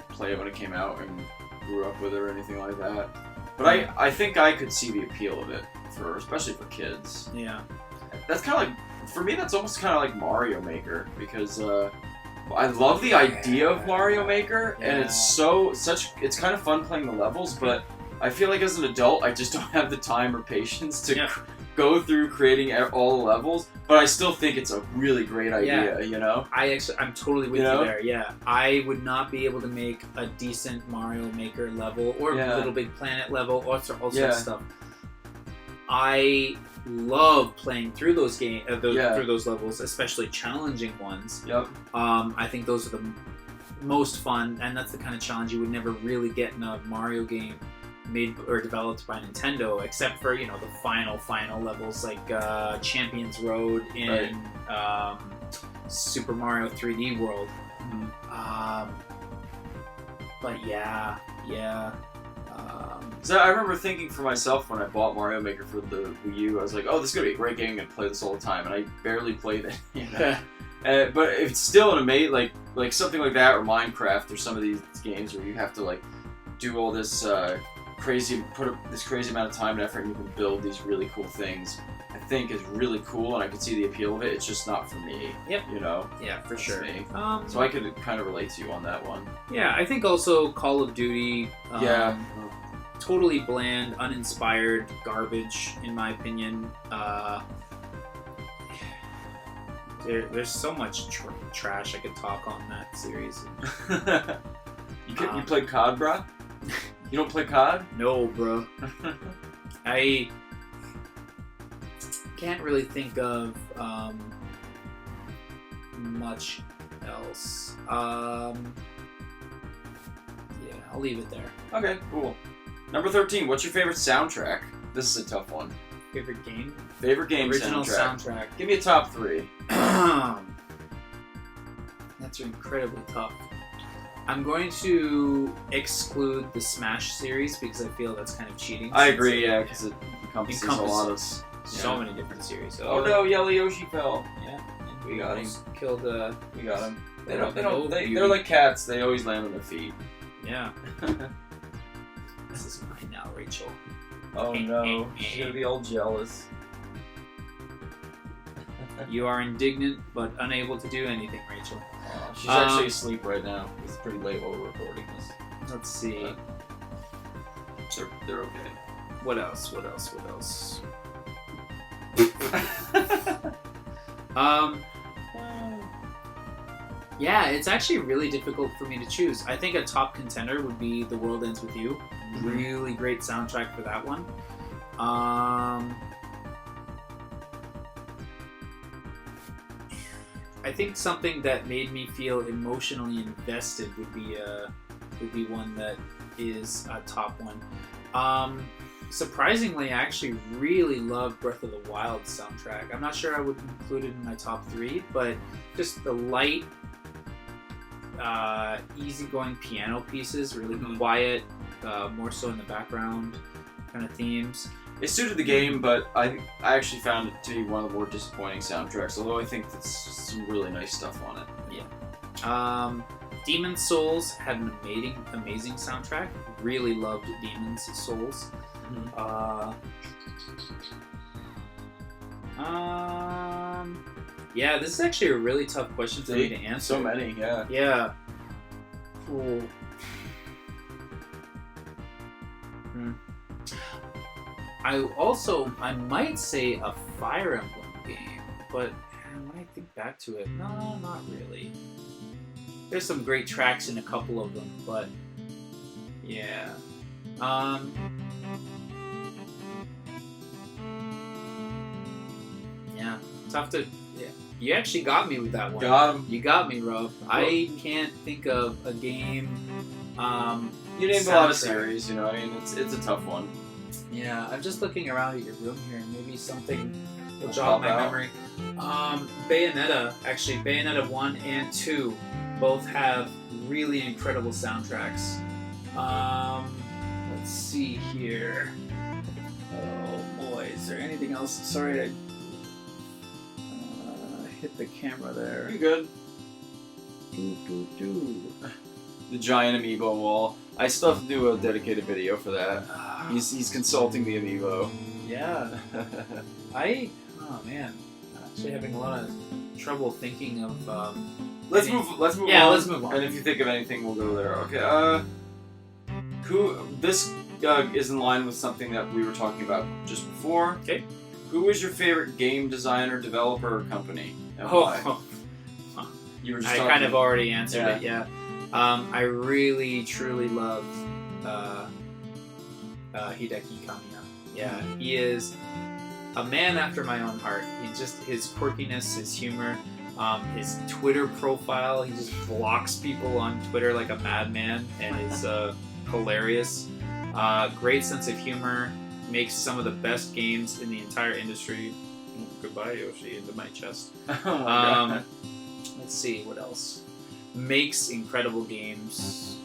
play it when it came out and grew up with it or anything like that. But I think I could see the appeal of it, especially for kids. Yeah. That's kind of like, for me, that's almost kind of like Mario Maker, because I love the idea of Mario Maker, and Yeah. it's kind of fun playing the levels, but I feel like as an adult, I just don't have the time or patience to Yeah. go through creating all the levels. But I still think it's a really great idea, you know? I'm totally with You you know? there. Yeah, I would not be able to make a decent Mario Maker level or Yeah. Little Big Planet level or all sorts Yeah. of stuff. I love playing through those through those levels, especially challenging ones. Yep. I think those are the most fun, and that's the kind of challenge you would never really get in a Mario game made or developed by Nintendo, except for the final levels like Champions Road in Super Mario 3D World. But yeah. So I remember thinking for myself when I bought Mario Maker for the Wii U, I was like, "Oh, this is gonna be a great game. I'm gonna play this all the time," and I barely played it. You know? But it's still an amazing, like something like that, or Minecraft, or some of these games where you have to do all this this crazy amount of time and effort, and you can build these really cool things. I think is really cool, and I can see the appeal of it. It's just not for me. Yep. You know. Yeah, for That's sure. me. So So I could kind of relate to you on that one. yeah, I think also Call of Duty. Yeah. Totally bland, uninspired garbage, in my opinion. There's so much trash I could talk on that series. You play COD, bruh? You don't play COD? No, bro. I can't really think of much else. Yeah, I'll leave it there. Okay, cool. Number 13, what's your favorite soundtrack? This is a tough one. Favorite game? Favorite game Original soundtrack. Give me a top 3. That's incredibly tough. I'm going to exclude the Smash series because I feel that's kind of cheating. I agree, yeah, because it encompasses a lot of... so many different series. Oh no, Yellow Yoshi fell. Yeah, and We got him. Killed We got him. No beauty. They're like cats. They always land on their feet. Yeah. This is mine now, Rachel. Oh no, she's gonna be all jealous. You are indignant but unable to do anything, Rachel. She's actually asleep right now. It's pretty late while we're recording this. Let's see. They're okay. What else? Yeah, it's actually really difficult for me to choose. I think a top contender would be The World Ends With You. Really great soundtrack for that one. I think something that made me feel emotionally invested would be one that is a top one. Surprisingly, I actually really love Breath of the Wild soundtrack. I'm not sure I would include it in my top 3, but just the light, easygoing piano pieces, really quiet, more so in the background kind of themes. It suited the game, but I actually found it to be one of the more disappointing soundtracks, although I think there's some really nice stuff on it. Yeah. Demon's Souls had an amazing soundtrack. Really loved Demon's Souls. Yeah, this is actually a really tough question for me to answer. So many, yeah. Yeah. Cool. I might say a Fire Emblem game, but when I think back to it, no, not really. There's some great tracks in a couple of them, but yeah. Yeah, tough to. Yeah, you actually got me with that one. Got him. You got me, Rob. I can't think of a game. You named a lot of series, you know. I mean, it's a tough one. Yeah, I'm just looking around at your room here, and maybe something will jog my memory. Bayonetta, actually, Bayonetta 1 and 2 both have really incredible soundtracks. Let's see here. Oh boy, is there anything else? Sorry, I hit the camera there. You good? Doo. The giant amiibo wall. I still have to do a dedicated video for that. He's consulting the amiibo. Yeah. Oh man. Actually, having a lot of trouble thinking of. Let's any- move on. let's move on. And if you think of anything, we'll go there. Okay. This is in line with something that we were talking about just before. Okay. Who is your favorite game designer, developer, or company? And why? You were just I talking kind of already answered Yeah. it. Yeah. I really truly love Hideki Kamiya. Yeah, he is a man after my own heart. His quirkiness, his humor, his Twitter profile. He just blocks people on Twitter like a madman, and is hilarious. Great sense of humor. Makes some of the best games in the entire industry. Goodbye, Yoshi, into my chest. Oh my God. Let's see what else. Makes incredible games.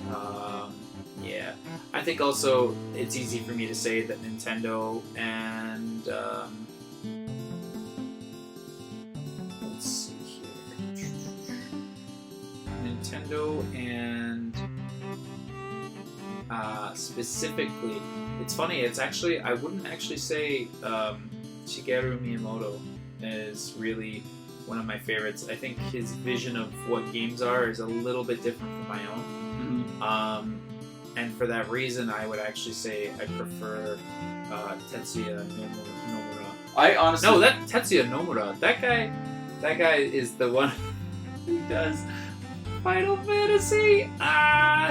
Yeah, I think also it's easy for me to say that Nintendo and let's see here. Nintendo and specifically, it's funny. It's actually I wouldn't actually say Shigeru Miyamoto is really one of my favorites. I think his vision of what games are is a little bit different from my own. Mhm. And for that reason, I would actually say I prefer Tetsuya Nomura. I honestly. No, that Tetsuya Nomura. That guy is the one who does Final Fantasy.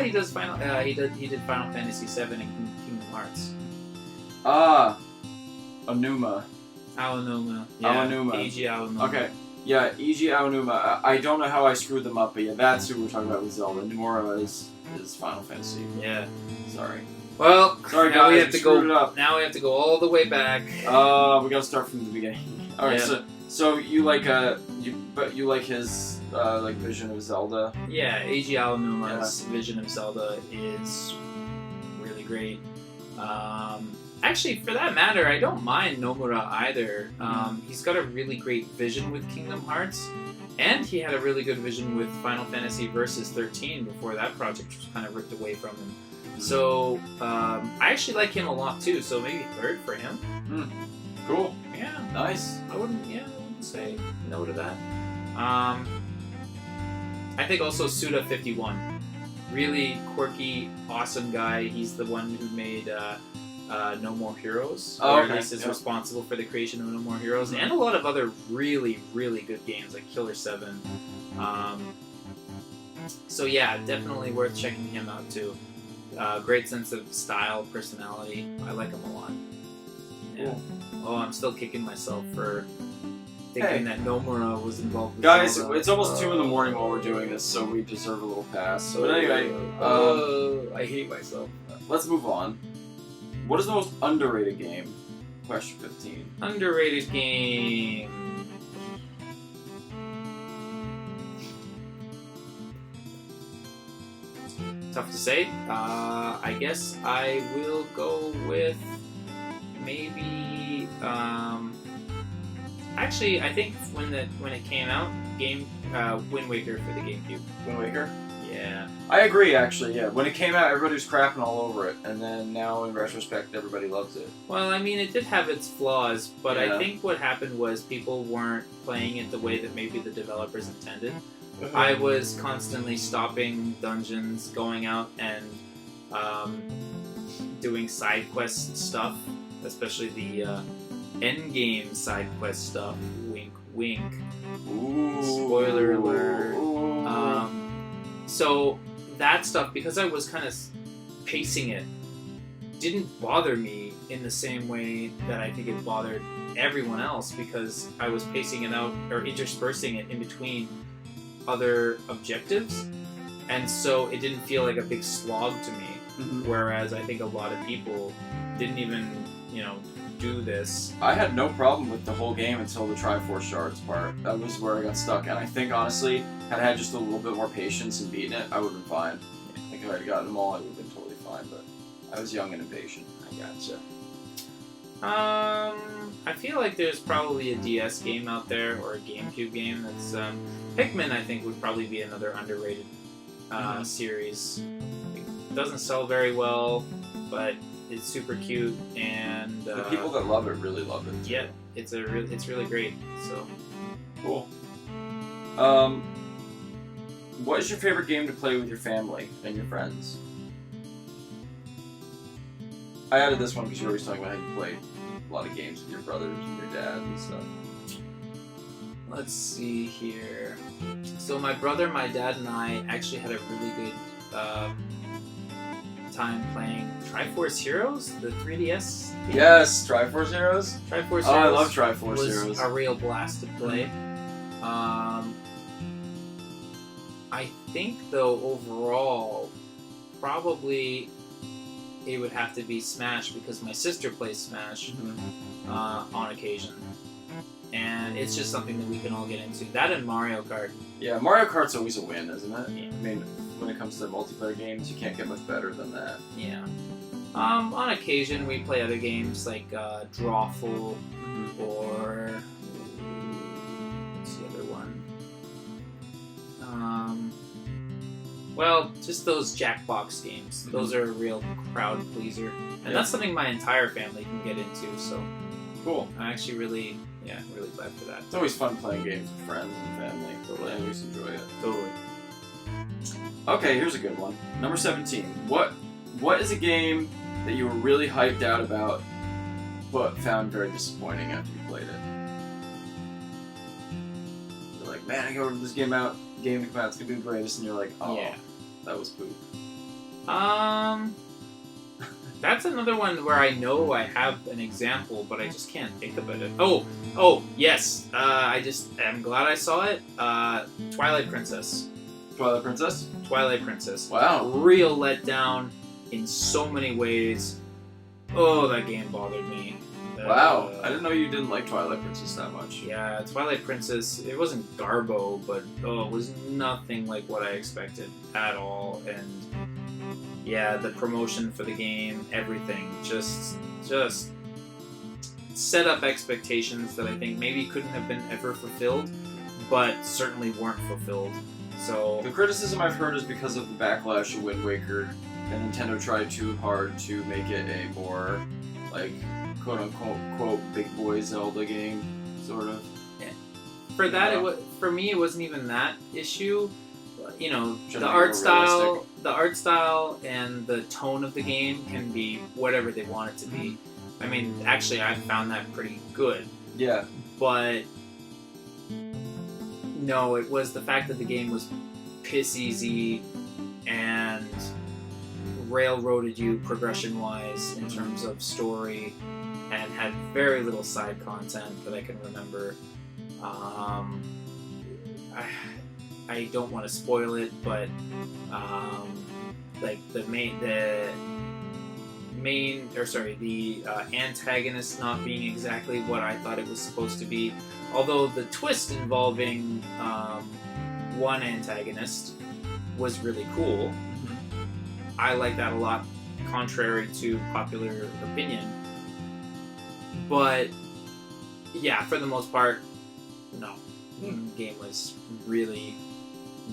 He does Final. He did Final Fantasy VII and Kingdom Hearts. Onuma. Aonuma. Aonuma. Eiji Aonuma. Okay. Yeah, Eiji Aonuma. I don't know how I screwed them up, but yeah, that's who we're talking about with Zelda. Nomura is Final Fantasy. Yeah. Sorry. Well, Sorry, now guys, we have we to screwed go. it up. Now we have to go all the way back. We gotta start from the beginning. All right, Yeah. so you like you like his like vision of Zelda. Yeah, Eiji Aonuma's vision of Zelda is really great. Actually, for that matter, I don't mind Nomura either. He's got a really great vision with Kingdom Hearts, and he had a really good vision with Final Fantasy Versus 13 before that project was kind of ripped away from him. So I actually like him a lot too. So maybe third for him. Cool. Yeah, Nice. I wouldn't say no to that. I think also Suda51. Really quirky, awesome guy. He's the one who made No More Heroes. Oh, or okay. at least is Yep. responsible for the creation of No More Heroes. And a lot of other really, really good games like Killer 7. So yeah, definitely worth checking him out too. Great sense of style, personality. I like him a lot. Yeah. Cool. Oh, I'm still kicking myself for thinking that Nomura was involved with Guys, Zelda. it's almost 2 a.m. while we're doing this, so we deserve a little pass. But anyway, I hate myself. let's move on. What is the most underrated game? Question 15. Underrated game. Tough to say. I guess I will go with maybe. Actually, I think when it came out, Wind Waker for the GameCube. Wind Waker? Yeah. I agree, actually, yeah. When it came out, everybody was crapping all over it, and then now, in retrospect, everybody loves it. Well, I mean, it did have its flaws, but Yeah. I think what happened was people weren't playing it the way that maybe the developers intended. I was constantly stopping dungeons, going out and doing side quest stuff, especially the end game side quest stuff. Wink, wink. Ooh. Spoiler alert. Ooh. So that stuff, because I was kind of pacing it, didn't bother me in the same way that I think it bothered everyone else, because I was pacing it out or interspersing it in between other objectives, and so it didn't feel like a big slog to me. Mhm. Whereas I think a lot of people didn't even, do this. I had no problem with the whole game until the Triforce Shards part. That was where I got stuck, and I think, honestly, had I had just a little bit more patience and beaten it, I would have been fine. Like, if I had gotten them all, I would have been totally fine, but I was young and impatient. I gotcha. I feel like there's probably a DS game out there or a GameCube game that's Pikmin. I think would probably be another underrated series. It doesn't sell very well, but it's super cute, and The people that love it really love it. Too. yeah, it's really great. So Cool. What is your favorite game to play with your family and your friends? I added this one because you were always talking about how you played a lot of games with your brothers and your dad and stuff. Let's see here. So my brother, my dad, and I actually had a really good time playing Triforce Heroes, the 3DS game. Yes, Triforce Heroes. Triforce Heroes. Oh, I love Triforce was Heroes. a real blast to play. I think though overall, probably it would have to be Smash because my sister plays Smash on occasion, and it's just something that we can all get into. That and Mario Kart. Yeah, Mario Kart's always a win, isn't it? Yeah. I mean, when it comes to multiplayer games, you can't get much better than that. Yeah. On occasion, we play other games like Drawful or what's the other one? Well, just those Jackbox games. Those are a real crowd pleaser, and that's something my entire family can get into. So Cool. I'm actually really glad for that. It's always fun playing games with friends and family. Totally. I always enjoy it. Totally. Okay, here's a good one. Number 17. What is a game that you were really hyped out about, but found very disappointing after you played it? You're like, man, I go over this game to come out, it's gonna be the greatest, and you're like, oh, Yeah. that was poop. That's another one where I know I have an example, but I just can't think about it. Oh, yes. I'm glad I saw it. Twilight Princess. Twilight Princess? Twilight Princess. Wow. Real letdown in so many ways. Oh, that game bothered me. Wow. I didn't know you didn't like Twilight Princess that much. Yeah, Twilight Princess, it wasn't Garbo, but it was nothing like what I expected at all. And yeah, the promotion for the game, everything, just set up expectations that I think maybe couldn't have been ever fulfilled, but certainly weren't fulfilled. So The criticism I've heard is because of the backlash of Wind Waker, and Nintendo tried too hard to make it a more, like, quote-unquote, big boy Zelda game, sort of. for that, for me, it wasn't even that issue. You know, Should the be art more style and the tone of the game can be whatever they want it to be. I mean, actually, I found that pretty good. Yeah. But no, it was the fact that the game was piss easy and railroaded you progression-wise in terms of story and had very little side content that I can remember. I don't want to spoil it, but like the antagonist not being exactly what I thought it was supposed to be. Although the twist involving one antagonist was really cool. I like that a lot, contrary to popular opinion. But yeah, for the most part, no. The game was really,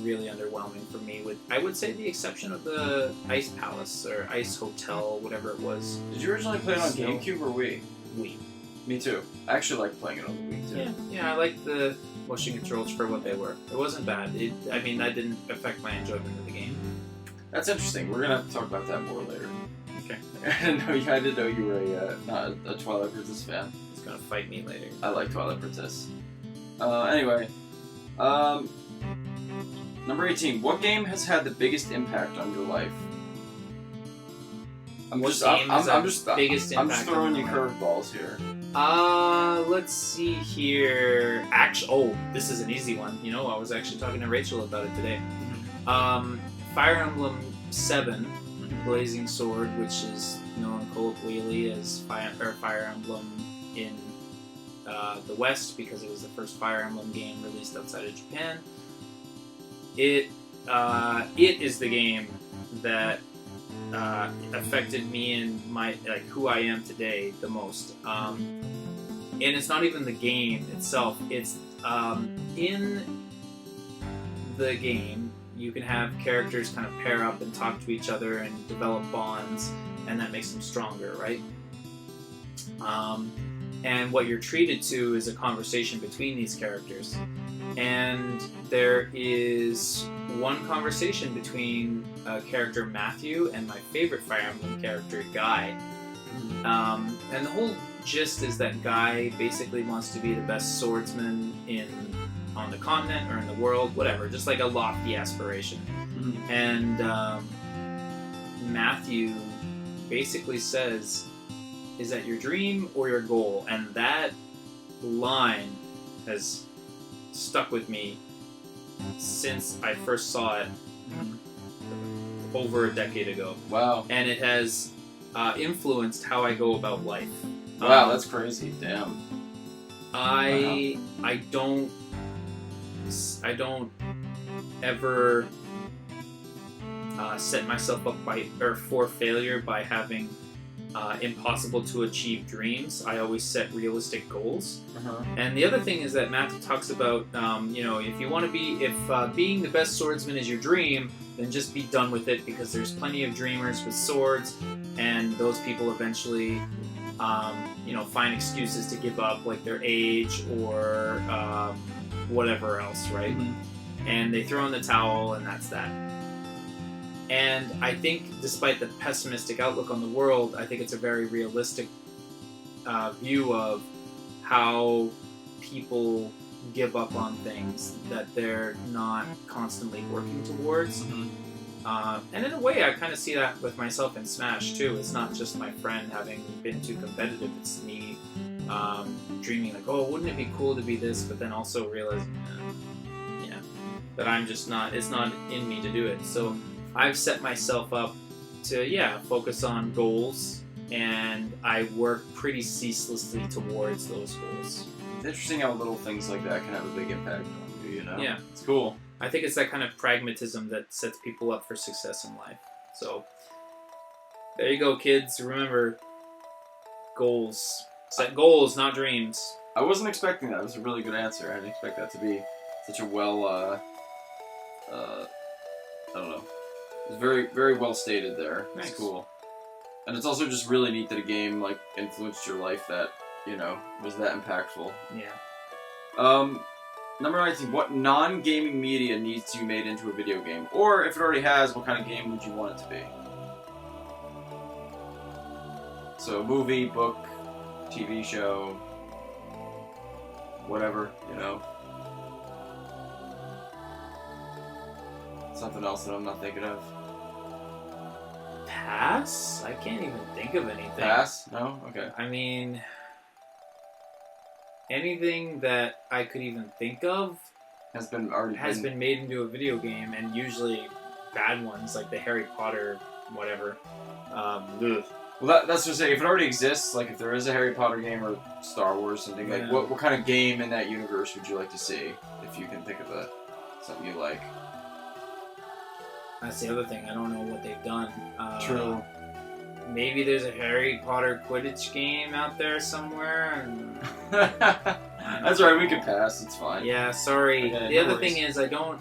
really underwhelming for me, with, I would say, the exception of the Ice Palace or Ice Hotel, whatever it was. Did you originally play it on Still. GameCube or Wii? Wii. Me too. I actually like playing it on the Wii too. Yeah, I liked the motion controls for what they were. It wasn't bad. That didn't affect my enjoyment of the game. That's interesting. We're gonna have to talk about that more later. Okay. I didn't know you were not a Twilight Princess fan. He's gonna fight me later. I like Twilight Princess. Anyway, number 18. What game has had the biggest impact on your life? I'm just throwing you curveballs here. Let's see here. This is an easy one. You know, I was actually talking to Rachel about it today. Fire Emblem 7, Blazing Sword, which is known colloquially as Fire Emblem in the West because it was the first Fire Emblem game released outside of Japan. It is the game that affected me and my who I am today the most. And it's not even the game itself. It's in the game you can have characters kind of pair up and talk to each other and develop bonds, and that makes them stronger, right? and what you're treated to is a conversation between these characters. And there is one conversation between character Matthew and my favorite Fire Emblem character, Guy. And the whole gist is that Guy basically wants to be the best swordsman on the continent or in the world, whatever, just like a lofty aspiration. And Matthew basically says, is that your dream or your goal? And that line has stuck with me since I first saw it over a decade ago. Wow. And it has influenced how I go about life. Wow, that's crazy. Damn. I don't ever set myself up for failure by having impossible to achieve dreams. I always set realistic goals. And the other thing is that Matthew talks about, if you want to if being the best swordsman is your dream, then just be done with it, because there's plenty of dreamers with swords, and those people eventually, find excuses to give up, like their age or whatever else, right? And they throw in the towel, and that's that. And I think, despite the pessimistic outlook on the world, I think it's a very realistic view of how people give up on things that they're not constantly working towards. And in a way, I kind of see that with myself in Smash, too. It's not just my friend having been too competitive. It's me dreaming, like, oh, wouldn't it be cool to be this? But then also realizing, that I'm just not, it's not in me to do it. So I've set myself up to, focus on goals, and I work pretty ceaselessly towards those goals. It's interesting how little things like that can have a big impact on you, Yeah. It's cool. I think it's that kind of pragmatism that sets people up for success in life. So, there you go, kids. Remember, goals. Set goals, not dreams. I wasn't expecting that. It was a really good answer. I didn't expect that to be such a well, I don't know. It was very, very well stated there. Nice. It's cool. And it's also just really neat that a game, like, influenced your life that, was that impactful. Yeah. Number 19, what non-gaming media needs to be made into a video game? Or, if it already has, what kind of game would you want it to be? So, movie, book, TV show, whatever, Something else that I'm not thinking of. Pass? I can't even think of anything. Pass? No? Okay. I mean, anything that I could even think of has been made into a video game, and usually bad ones, like the Harry Potter whatever. Well, that's just saying, if it already exists, like if there is a Harry Potter game or Star Wars, something like, what kind of game in that universe would you like to see? If you can think of something you like. That's the other thing. I don't know what they've done. True. Maybe there's a Harry Potter Quidditch game out there somewhere. That's right. We can pass. It's fine. Yeah. Sorry. Okay, the other thing is, I don't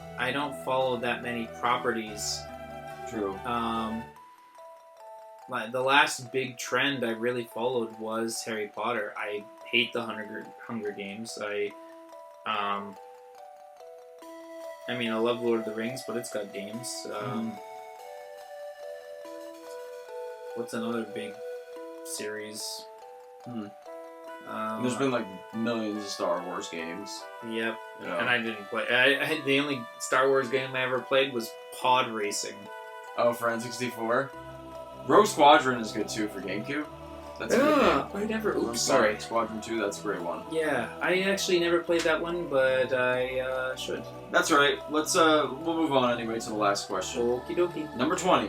follow that many properties. True. The last big trend I really followed was Harry Potter. I hate the Hunger Games. I love Lord of the Rings, but it's got games. What's another big series? There's been like millions of Star Wars games. Yep. And I didn't play. The only Star Wars game I ever played was Pod Racing. Oh, for N64? Rogue Squadron is good too for GameCube. That's a good game. I never. Oops, sorry. Squadron 2, that's a great one. Yeah, I actually never played that one, but I should. That's right. Let's we'll move on anyway to the last question. Okie dokie. Number 20.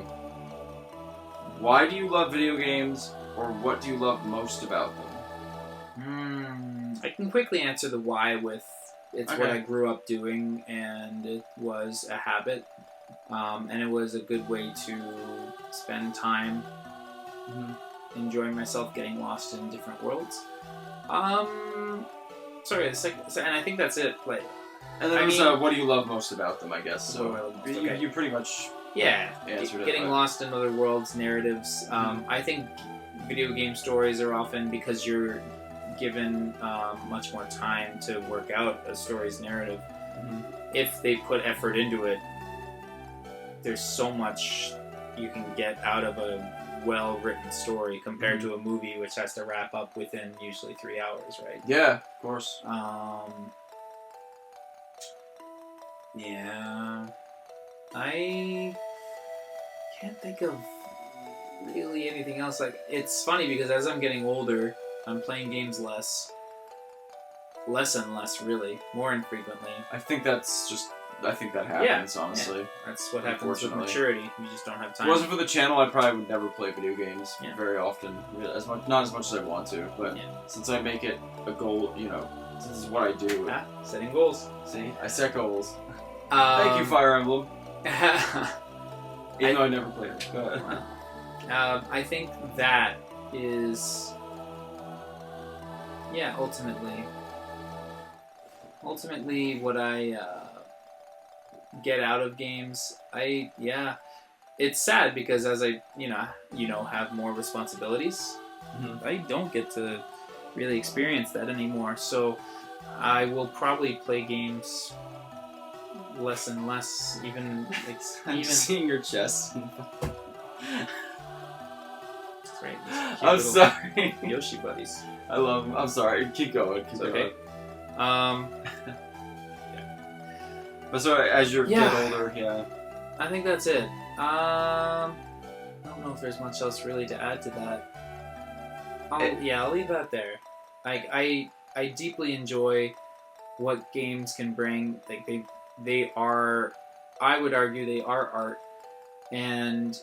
Why do you love video games, or what do you love most about them? I can quickly answer the why with it's what I grew up doing, and it was a habit, and it was a good way to spend time. Enjoying myself, getting lost in different worlds. Sorry, and I think that's it. Like, and then what do you love most about them? I guess so. You pretty much answered it. Getting lost in other worlds, narratives. I think video game stories are often because you're given much more time to work out a story's narrative. Mhm. If they put effort into it, there's so much you can get out of a well-written story compared to a movie which has to wrap up within usually 3 hours, right? Yeah, of course. Yeah, I can't think of really anything else. Like, it's funny because as I'm getting older, I'm playing games less and less, really, more infrequently. I think that happens, honestly. That's what happens with Unfortunately. maturity. You just don't have If time. it wasn't for the channel, I probably would never play video games Yeah. very often. Not as much as I want to, but Yeah. since I make it a goal, since this is what I do. Setting goals. See, I set goals. Thank you, Fire Emblem. Even though I never played it. Go ahead. I think that is, ultimately what I get out of games. It's sad because as I have more responsibilities, Mhm. I don't get to really experience that anymore. So I will probably play games less and less. I'm seeing your chest. That's right. these cute I'm little sorry. Yoshi buddies. I love them. I'm sorry. Keep going. It's okay. But so as you Yeah. get older, yeah. I think that's it. I don't know if there's much else really to add to that. I'll leave that there. I deeply enjoy what games can bring. Like they are, I would argue they are art, and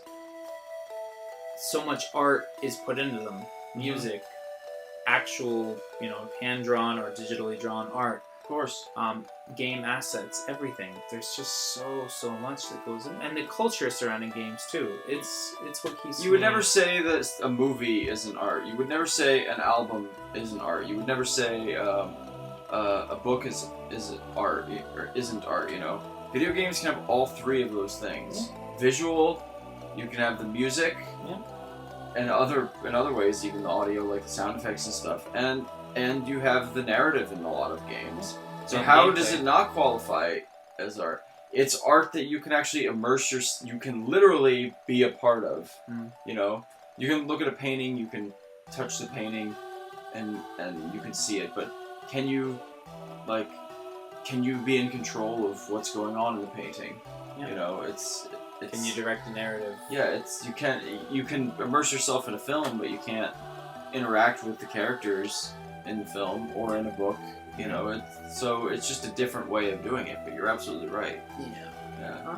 so much art is put into them. Music, actual, hand drawn or digitally drawn art. Of course. Game assets, everything. There's just so much that goes in, and the culture surrounding games too. It's what keeps. You would never say that a movie isn't art. You would never say an album isn't art. You would never say a book is art or isn't art. Video games can have all three of those things. Yeah. Visual, you can have the music, Yeah. and in other ways, even the audio, like the sound effects and stuff, and you have the narrative in a lot of games. So And how gameplay. does it not qualify as art? It's art that you can actually you can literally be a part of. Mm. You can look at a painting, you can touch the painting, and you can see it. But can you be in control of what's going on in the painting? Yeah. It's Can you direct a narrative? yeah, you can immerse yourself in a film, but you can't interact with the characters in the film or in a book. So it's just a different way of doing it. But you're absolutely right. Yeah.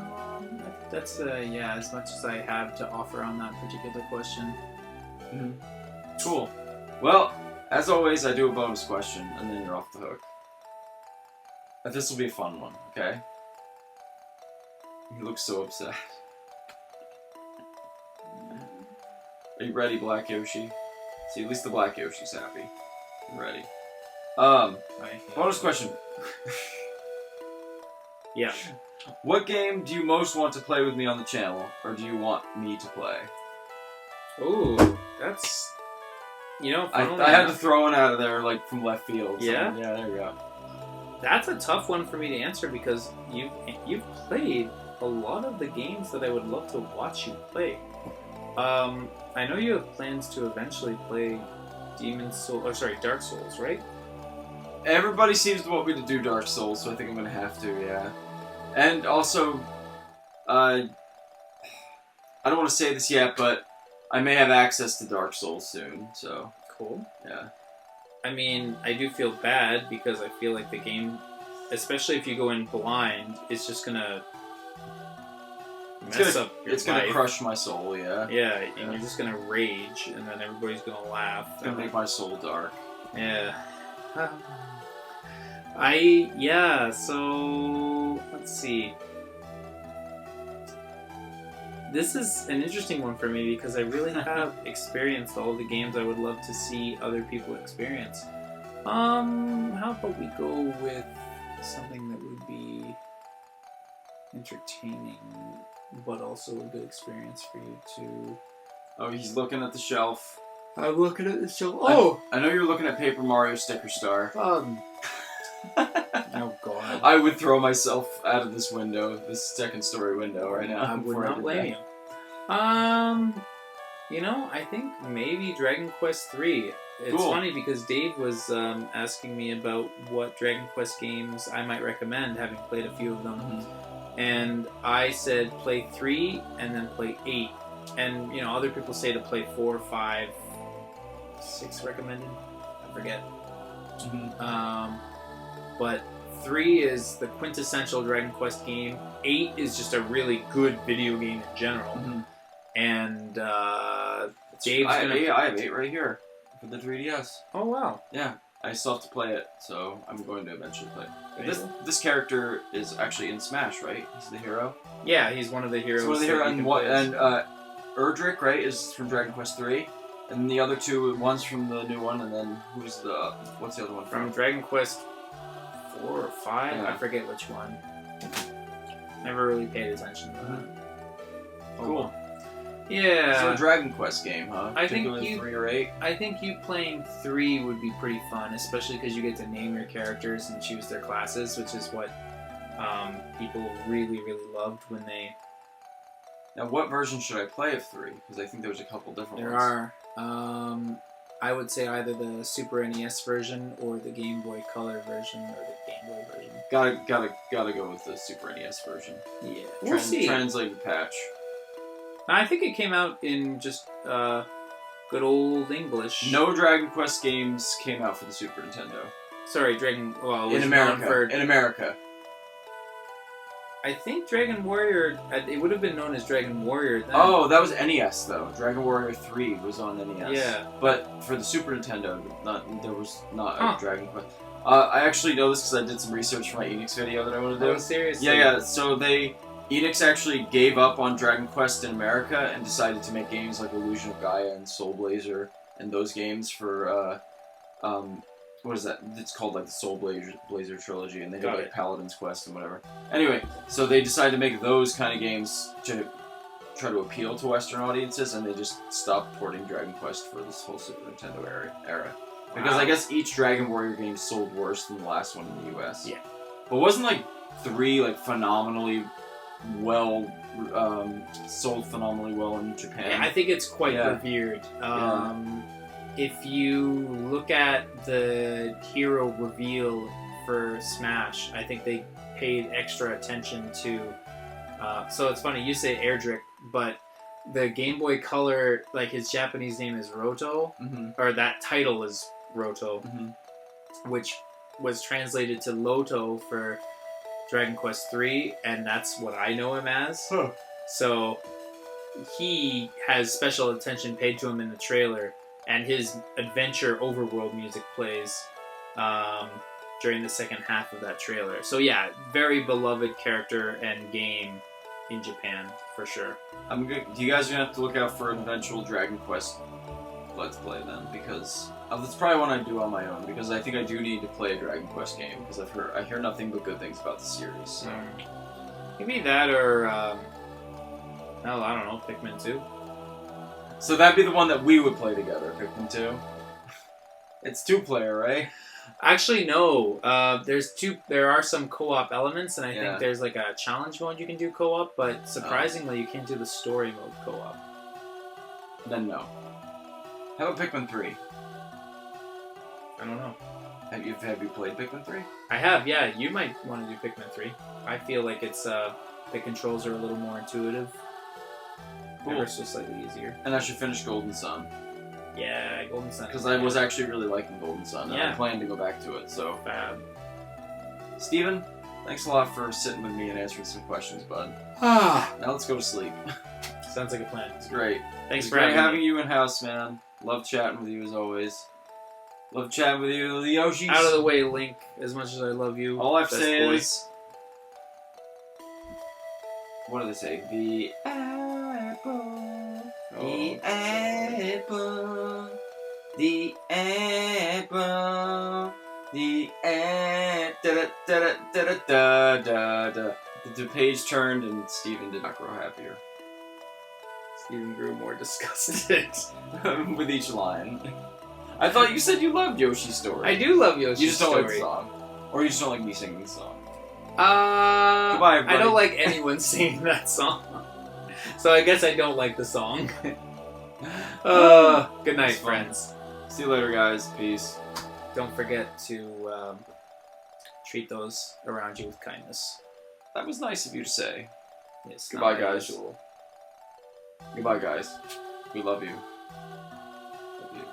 That's as much as I have to offer on that particular question. Cool. Well, as always, I do a bonus question, and then you're off the hook. But this will be a fun one, okay? You look so upset. Are you ready, Black Yoshi? See, at least the Black Yoshi's happy. I'm ready. Bonus question. Yeah. What game do you most want to play with me on the channel, or do you want me to play? Ooh, that's I had to throw one out of there, like, from left field. So, Yeah? Yeah, there you go. That's a tough one for me to answer because you've played a lot of the games that I would love to watch you play. I know you have plans to eventually play Dark Souls, right? Everybody seems to want me to do Dark Souls, so I think I'm gonna have to, yeah. And also, I don't want to say this yet, but I may have access to Dark Souls soon, so, Cool. yeah. I mean, I do feel bad because I feel like the game, especially if you go in blind, is just gonna mess up your It's gonna life. crush my soul, yeah. Yeah, and you're just gonna rage, and then everybody's gonna laugh. It's gonna make my soul dark. Yeah. So let's see. This is an interesting one for me because I really have experienced all the games I would love to see other people experience. How about we go with something that would be entertaining, but also a good experience for you too. Oh, he's looking at the shelf. I'm looking at this show. Oh! I know you're looking at Paper Mario Sticker Star. Oh, God. I would throw myself out of this window, this second story window right now. I would before not did blame you. I think maybe Dragon Quest 3. It's Cool. funny because Dave was asking me about what Dragon Quest games I might recommend, having played a few of them. Mm-hmm. And I said play 3 and then play 8. And, other people say to play 4, 5, 6 recommended. I forget. Mm-hmm. But 3 is the quintessential Dragon Quest game. 8 is just a really good video game in general. Mm-hmm. And Dave's I gonna... have 8 right here for the 3DS. Oh, wow. Yeah, I still have to play it, so I'm going to eventually play it. Amazing. This character is actually in Smash, right? He's the hero. Yeah, he's one of the heroes. He's one of the that heroes, you can play as. and Erdrick, right, is from Dragon Quest 3, and the other two, one's from the new one, and then what's the other one From from? Dragon Quest 4 or 5? Yeah. I forget which one. Never really paid attention to that. Oh, Cool. well. Yeah. So a Dragon Quest game, huh? I think Particularly you- 3 or 8. I think you playing 3 would be pretty fun, especially because you get to name your characters and choose their classes, which is what people really, really loved when they... Now, what version should I play of 3? Because I think there's a couple different There ones. are. I would say either the Super NES version or the Game Boy Color version or the Game Boy version. Gotta go with the Super NES version. Yeah, we'll see. Translated patch. I think it came out in just good old English. No Dragon Quest games came out for the Super Nintendo. Sorry, Dragon. Well, it In was America. known for- In America. I think Dragon Warrior. It would have been known as Dragon Warrior then. Oh, that was NES though. Dragon Warrior 3 was on NES. Yeah. But for the Super Nintendo, there was not Huh. a Dragon Quest. I actually know this because I did some research for my Enix video that I want to do. Oh, seriously? Yeah. So Enix actually gave up on Dragon Quest in America and decided to make games like Illusion of Gaia and Soul Blazer and those games for what is that? It's called like the Soul Blazer trilogy, and they did Got like it. Paladin's Quest and whatever. Anyway, so they decided to make those kind of games to try to appeal to Western audiences, and they just stopped porting Dragon Quest for this whole Super Nintendo era. Because Wow. I guess each Dragon Warrior game sold worse than the last one in the US. Yeah. But wasn't like 3 like phenomenally well sold phenomenally well in Japan? Yeah, I think it's quite Yeah. revered. If you look at the hero reveal for Smash, I think they paid extra attention to. So it's funny you say Erdrick, but the Game Boy Color, like his Japanese name is Roto, Mm-hmm. or that title is Roto, Mm-hmm. which was translated to Loto for Dragon Quest 3, and that's what I know him as. Huh. So he has special attention paid to him in the trailer, and his adventure overworld music plays during the second half of that trailer. So yeah, very beloved character and game in Japan for sure. You guys are gonna have to look out for an eventual Dragon Quest Let's Play then, because that's probably one I do on my own. Because I think I do need to play a Dragon Quest game because I hear nothing but good things about the series. So. Maybe that or I don't know, Pikmin 2. So that'd be the one that we would play together, Pikmin 2. It's 2-player, right? Actually, no. There are some co-op elements, and I Yeah. think there's like a challenge mode you can do co-op. But surprisingly, you can't do the story mode co-op. Then no. How about Pikmin 3? I don't know. Have you played Pikmin 3? I have, yeah. You might want to do Pikmin 3. I feel like it's the controls are a little more intuitive. Cool. Ever so slightly easier. And I should finish Golden Sun. Yeah, Golden Sun. Because I was actually really liking Golden Sun, and I Yeah. plan to go back to it, so... Fab. Steven, thanks a lot for sitting with me and answering some questions, bud. Ah, Now let's go to sleep. sounds like a plan. It's great. Thanks It's for great having me. you in house, man. Love chatting with you as always. Love chatting with you, the Yoshis. Out of the way, Link. As much as I love you, All I have to best say boy. is... What do they say? The apple. The apple. The apple. The apple. Da da da da da da da. The page turned and Steven did not grow happier. Stephen grew more disgusted. with each line. I thought you said you loved Yoshi's Story. I do love Yoshi's You just don't Story. like the song. Or you just don't like me singing the song. Goodbye, everybody. I don't like anyone singing that song. So I guess I don't like the song. Good night, It's fun. friends. See you later, guys. Peace. Don't forget to treat those around you with kindness. That was nice of you to say. It's Goodbye, not my guys. usual. Goodbye, guys. We love you. Love you.